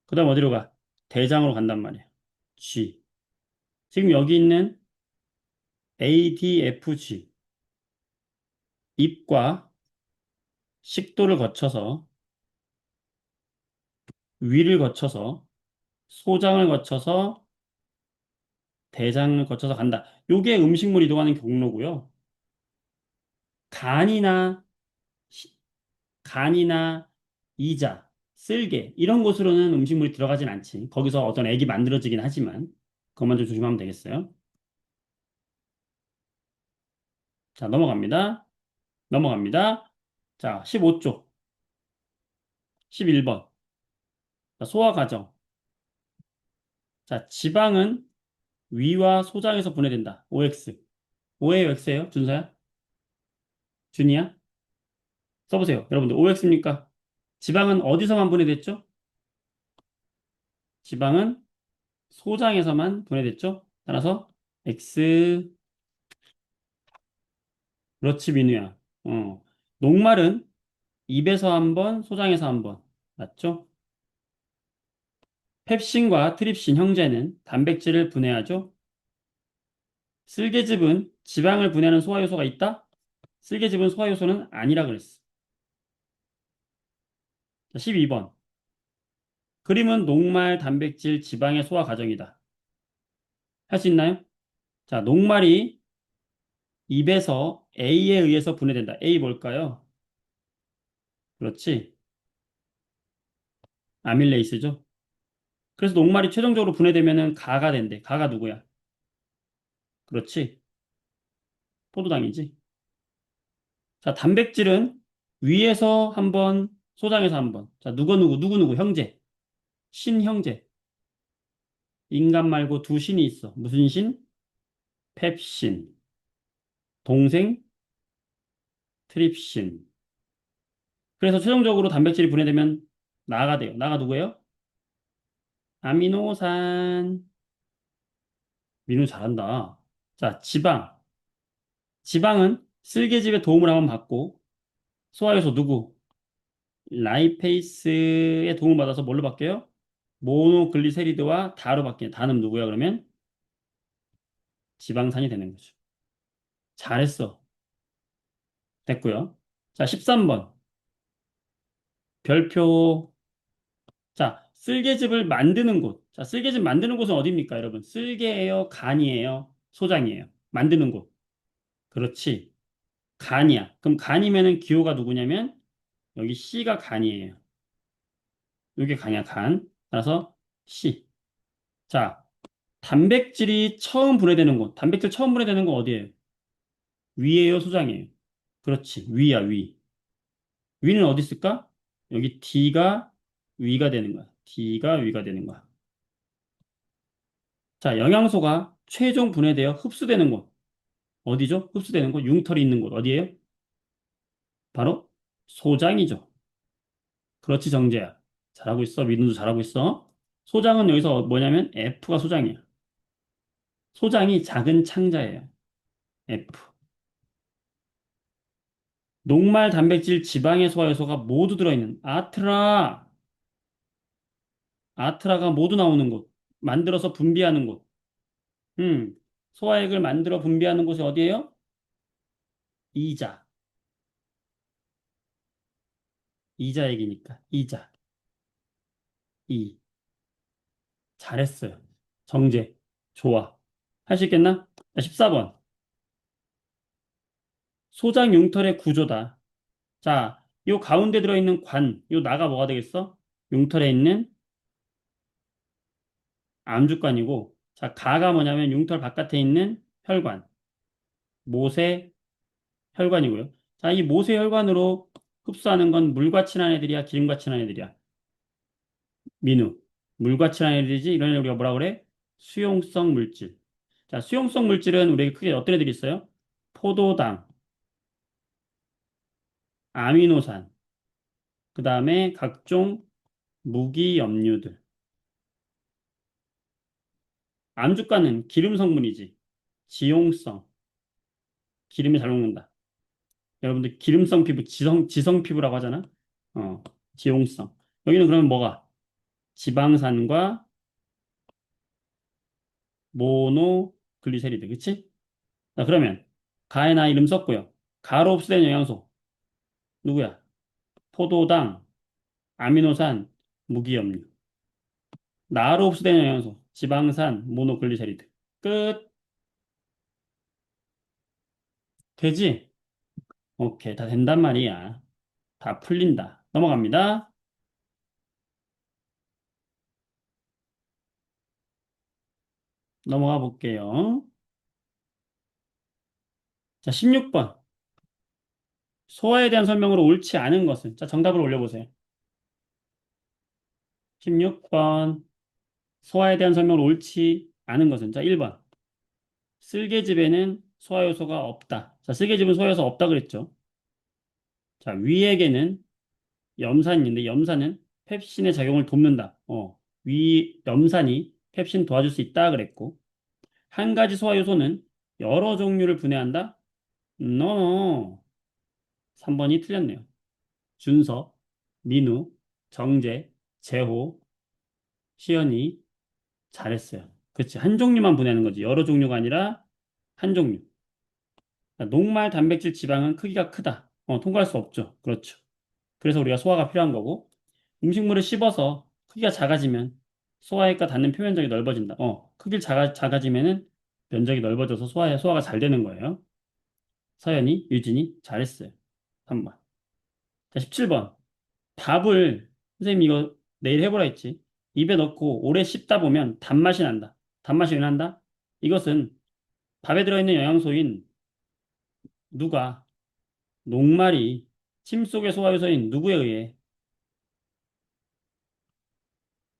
그 다음 어디로 가? 대장으로 간단 말이야. G. 지금 여기 있는 ADFG. 입과 식도를 거쳐서 위를 거쳐서 소장을 거쳐서 대장을 거쳐서 간다. 요게 음식물 이동하는 경로고요. 간이나 시- 간이나 이자, 쓸개 이런 곳으로는 음식물이 들어가진 않지. 거기서 어떤 액이 만들어지긴 하지만 그것만 좀 조심하면 되겠어요. 자, 넘어갑니다. 넘어갑니다. 자, 15쪽, 11번. 자, 소화 과정. 자, 지방은 위와 소장에서 분해된다. OX. O예요, X예요? 준서야? 준이야? 써보세요. 여러분들 OX입니까? 지방은 어디서만 분해됐죠? 지방은 소장에서만 분해됐죠? 따라서 X, 그렇지, 민우야. 녹말은 입에서 한 번, 소장에서 한 번. 맞죠? 펩신과 트립신 형제는 단백질을 분해하죠. 쓸개즙은 지방을 분해하는 소화효소가 있다? 쓸개즙은 소화효소는 아니라 그랬어. 자, 12번. 그림은 녹말, 단백질, 지방의 소화 과정이다. 할 수 있나요? 자, 녹말이 입에서 A에 의해서 분해된다. A 뭘까요? 그렇지. 아밀레이스죠. 그래서 녹말이 최종적으로 분해되면은 가가 된대. 가가 누구야? 그렇지. 포도당이지. 자, 단백질은 위에서 한 번, 소장에서 한 번. 자, 누구, 형제. 신형제. 인간 말고 두 신이 있어. 무슨 신? 펩신. 동생? 트립신. 그래서 최종적으로 단백질이 분해되면 나가 돼요. 나가 누구예요? 아미노산. 민우 잘한다. 자, 지방. 지방은 쓸개집의 도움을 한번 받고, 소화효소 누구? 라이페이스의 도움을 받아서 뭘로 바뀌어요? 모노글리세리드와 다로 바뀌는 다는 누구야, 그러면? 지방산이 되는 거죠. 잘했어. 됐고요. 자, 13번. 별표. 자, 쓸개즙을 만드는 곳. 자, 쓸개즙 만드는 곳은 어디입니까, 여러분? 쓸개예요? 간이에요? 소장이에요? 만드는 곳. 그렇지. 간이야. 그럼 간이면은 기호가 누구냐면 여기 C가 간이에요. 이게 간이야, 간. 따라서 C. 자, 단백질이 처음 분해되는 곳. 단백질 처음 분해되는 곳 어디예요? 위에요, 소장이에요? 그렇지. 위야, 위. 위는 어디 있을까? 여기 D가 위가 되는 거야. D가 위가 되는 거야. 자, 영양소가 최종 분해되어 흡수되는 곳. 어디죠? 흡수되는 곳, 융털이 있는 곳. 어디예요? 바로 소장이죠. 그렇지, 정재야. 잘하고 있어. 민우도 잘하고 있어. 소장은 여기서 뭐냐면 F가 소장이야. 소장이 작은 창자예요. F. 녹말, 단백질, 지방의 소화효소가 모두 들어있는 아트라가 모두 나오는 곳. 만들어서 분비하는 곳. 음, 소화액을 만들어 분비하는 곳이 어디예요? 이자. 이자액이니까. 이자. 이. 잘했어요. 정제. 좋아. 할 수 있겠나? 자, 14번. 소장 융털의 구조다. 자, 요 가운데 들어있는 요 나가 뭐가 되겠어? 융털에 있는 암주관이고, 자, 가가 뭐냐면 융털 바깥에 있는 혈관. 모세, 혈관이고요. 자, 이 모세 혈관으로 흡수하는 건 물과 친한 애들이야, 기름과 친한 애들이야. 민우. 물과 친한 애들이지, 이런 애 우리가 뭐라 그래? 수용성 물질. 자, 수용성 물질은 우리에게 크게 어떤 애들이 있어요? 포도당, 아미노산, 그 다음에 각종 무기염료들. 안주가는 기름 성분이지. 지용성, 기름이 잘 녹는다. 여러분들 기름성 피부, 지성 피부라고 하잖아. 어, 지용성. 여기는 그러면 뭐가? 지방산과 모노글리세리드, 그치? 자, 그러면 가에 나 이름 썼고요. 가로 흡수된 영양소 누구야? 포도당, 아미노산, 무기염류. 나로 흡수된 영양소 지방산, 모노글리세리드. 끝. 되지? 오케이, 다 된단 말이야. 다 풀린다. 넘어갑니다. 넘어가 볼게요. 자, 16번. 소화에 대한 설명으로 옳지 않은 것은? 자, 정답을 올려보세요. 16번. 소화에 대한 설명으로 옳지 않은 것은? 자, 1번. 쓸개즙에는 소화효소가 없다. 자, 쓸개즙은 소화효소 없다 그랬죠. 자, 위액에는 염산이 있는데 염산은 펩신의 작용을 돕는다. 염산이 펩신 도와줄 수 있다 그랬고 한 가지 소화효소는 여러 종류를 분해한다? 노. 3번이 틀렸네요. 준서, 민우, 정재, 재호, 시연이 잘했어요. 그렇지. 한 종류만 분해하는 거지. 여러 종류가 아니라 한 종류. 자, 녹말 단백질 지방은 크기가 크다. 통과할 수 없죠. 그렇죠. 그래서 우리가 소화가 필요한 거고 음식물을 씹어서 크기가 작아지면 소화액과 닿는 표면적이 넓어진다. 크기를 작아지면은 면적이 넓어져서 소화가 잘 되는 거예요. 서연이, 유진이 잘했어요. 3번. 자, 17번. 밥을 선생님 이거 내일 해보라 했지. 입에 넣고 오래 씹다 보면 단맛이 난다. 단맛이 왜 난다? 이것은 밥에 들어있는 영양소인 누가 녹말이 침 속의 소화효소인 누구에 의해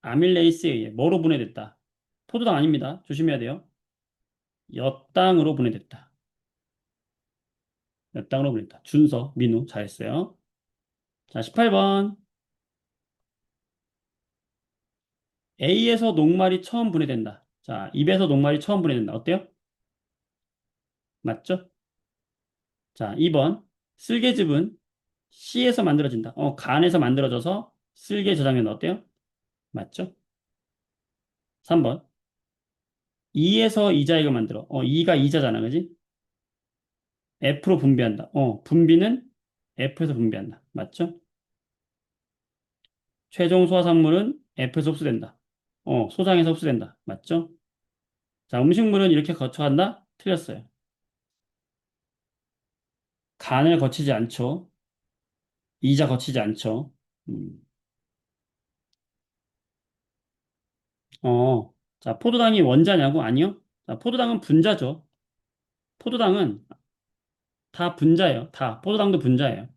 아밀레이스에 의해 뭐로 분해됐다. 포도당 아닙니다. 조심해야 돼요. 엿당으로 분해됐다. 엿당으로 분해됐다. 준서, 민우 잘했어요. 자, 18번. A에서 녹말이 처음 분해된다. 자, 입에서 녹말이 처음 분해된다. 어때요? 맞죠? 자, 2번. 쓸개즙은 C에서 만들어진다. 간에서 만들어져서 쓸개 저장된다. 어때요? 맞죠? 3번. E에서 이자액을 만들어. E가 이자잖아. 그지? F로 분비한다. 분비는 F에서 분비한다. 맞죠? 최종 소화산물은 F에서 흡수된다. 소장에서 흡수된다. 맞죠? 자, 음식물은 이렇게 거쳐간다? 틀렸어요. 간을 거치지 않죠. 이자 거치지 않죠. 음. 자, 포도당이 원자냐고? 아니요. 자, 포도당은 분자죠. 포도당은 다 분자예요. 다. 포도당도 분자예요.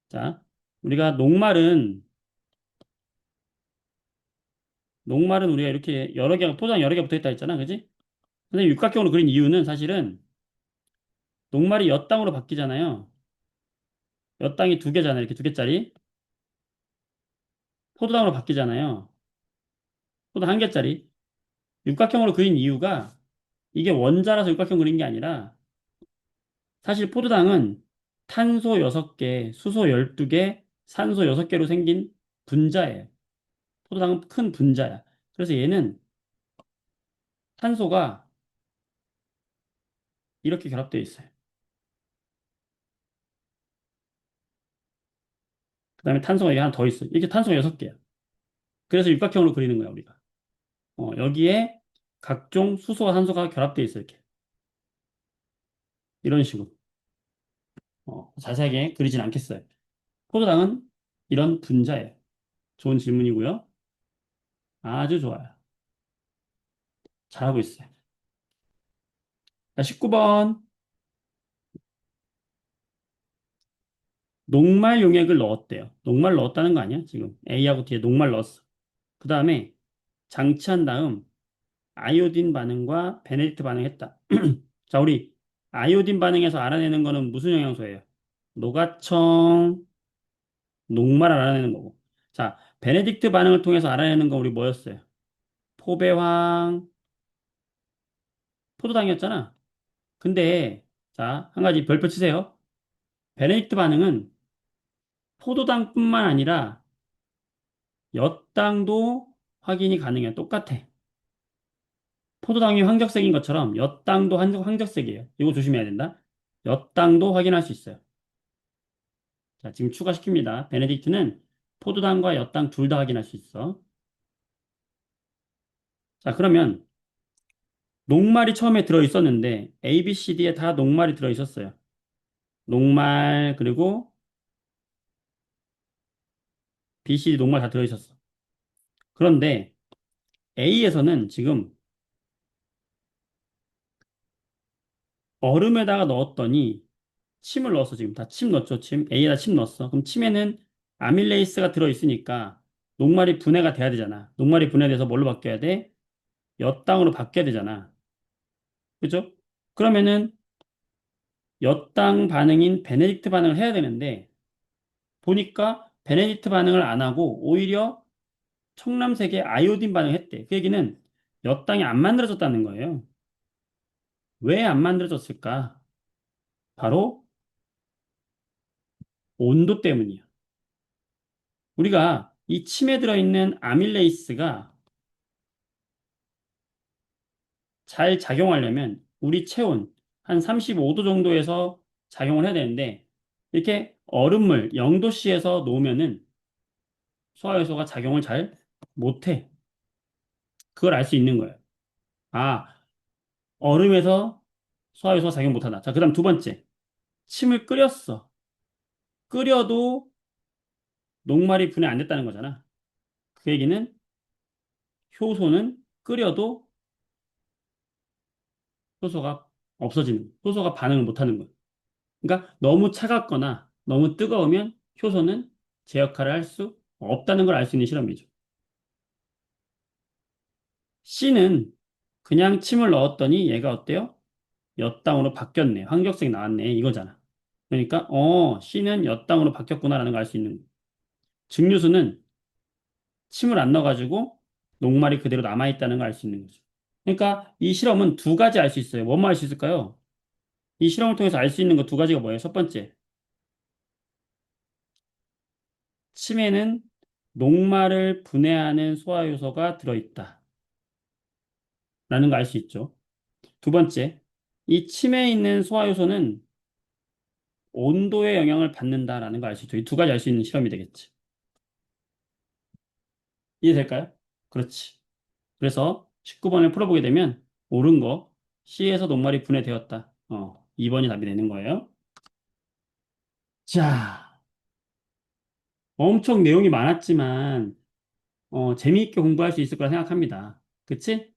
자, 우리가 녹말은 우리가 이렇게 포도당 여러 개 붙어 있다 했잖아. 그지? 선생님 육각형으로 그린 이유는 사실은 녹말이 엿당으로 바뀌잖아요. 엿당이 두 개잖아요. 이렇게 두 개짜리. 포도당으로 바뀌잖아요. 포도당 한 개짜리. 육각형으로 그린 이유가 이게 원자라서 육각형 그린 게 아니라 사실 포도당은 탄소 6개, 수소 12개, 산소 6개로 생긴 분자예요. 포도당은 큰 분자야. 그래서 얘는 탄소가 이렇게 결합되어 있어요. 그 다음에 탄소가 여기 하나 더 있어요. 이렇게 탄소가 6개야. 그래서 육각형으로 그리는 거야, 우리가. 여기에 각종 수소와 산소가 결합되어 있어요, 이렇게. 이런 식으로. 자세하게 그리진 않겠어요. 포도당은 이런 분자예요. 좋은 질문이고요. 아주 좋아요. 잘하고 있어요. 자, 19번. 녹말 용액을 넣었대요. 녹말 넣었다는 거 아니야? 지금 A하고 뒤에 녹말 넣었어. 그 다음에 장치한 다음 아이오딘 반응과 베네딕트 반응했다. 자, 우리 아이오딘 반응에서 알아내는 거는 무슨 영양소예요? 노가청, 녹말 알아내는 거고. 자, 베네딕트 반응을 통해서 알아내는 건 우리 뭐였어요? 포배황, 포도당이었잖아. 근데 자, 한 가지 별표 치세요. 베네딕트 반응은 포도당뿐만 아니라 엿당도 확인이 가능해요. 똑같아. 포도당이 황적색인 것처럼 엿당도 황적색이에요. 이거 조심해야 된다. 엿당도 확인할 수 있어요. 자, 지금 추가시킵니다. 베네딕트는 포도당과 엿당 둘 다 확인할 수 있어. 자, 그러면 녹말이 처음에 들어 있었는데 A, B, C, D에 다 녹말이 들어 있었어요. 녹말 그리고 B, C, D 녹말 다 들어 있었어. 그런데 A에서는 지금 얼음에다가 넣었더니 침을 넣었어. 지금 다 침 넣었죠. 침. A에다 침 넣었어. 그럼 침에는 아밀레이스가 들어 있으니까 녹말이 분해가 돼야 되잖아. 녹말이 분해돼서 뭘로 바뀌어야 돼? 엿당으로 바뀌어야 되잖아. 그죠? 그러면은 엿당 반응인 베네딕트 반응을 해야 되는데 보니까 베네딕트 반응을 안 하고 오히려 청람색의 아이오딘 반응을 했대. 그 얘기는 엿당이 안 만들어졌다는 거예요. 왜 안 만들어졌을까? 바로 온도 때문이야. 우리가 이 침에 들어있는 아밀레이스가 잘 작용하려면 우리 체온 한 35도 정도에서 작용을 해야 되는데 이렇게 얼음물 0도씨에서 놓으면은 소화효소가 작용을 잘 못해. 그걸 알 수 있는 거예요. 아, 얼음에서 소화효소가 작용 못하다. 자, 그다음 두 번째. 침을 끓였어. 끓여도 녹말이 분해 안 됐다는 거잖아. 그 얘기는 효소는 끓여도 효소가 없어지는, 효소가 반응을 못하는 거예요. 그러니까 너무 차갑거나 너무 뜨거우면 효소는 제 역할을 할 수 없다는 걸 알 수 있는 실험이죠. C는 그냥 침을 넣었더니 얘가 어때요? 엿당으로 바뀌었네. 황적색 나왔네. 이거잖아. 그러니까 C는 엿당으로 바뀌었구나라는 걸 알 수 있는 거예요. 증류수는 침을 안 넣어가지고 녹말이 그대로 남아있다는 걸 알 수 있는 거죠. 그러니까 이 실험은 두 가지 알 수 있어요. 뭐만 알 수 있을까요? 이 실험을 통해서 알 수 있는 거 두 가지가 뭐예요? 첫 번째, 침에는 녹말을 분해하는 소화효소가 들어있다. 라는 거 알 수 있죠. 두 번째, 이 침에 있는 소화효소는 온도의 영향을 받는다라는 거 알 수 있죠. 이 두 가지 알 수 있는 실험이 되겠지. 이해될까요? 그렇지. 그래서 19번을 풀어보게 되면 옳은 거 C에서 녹말이 분해되었다. 2번이 답이 되는 거예요. 자, 엄청 내용이 많았지만 재미있게 공부할 수 있을 거라 생각합니다. 그치?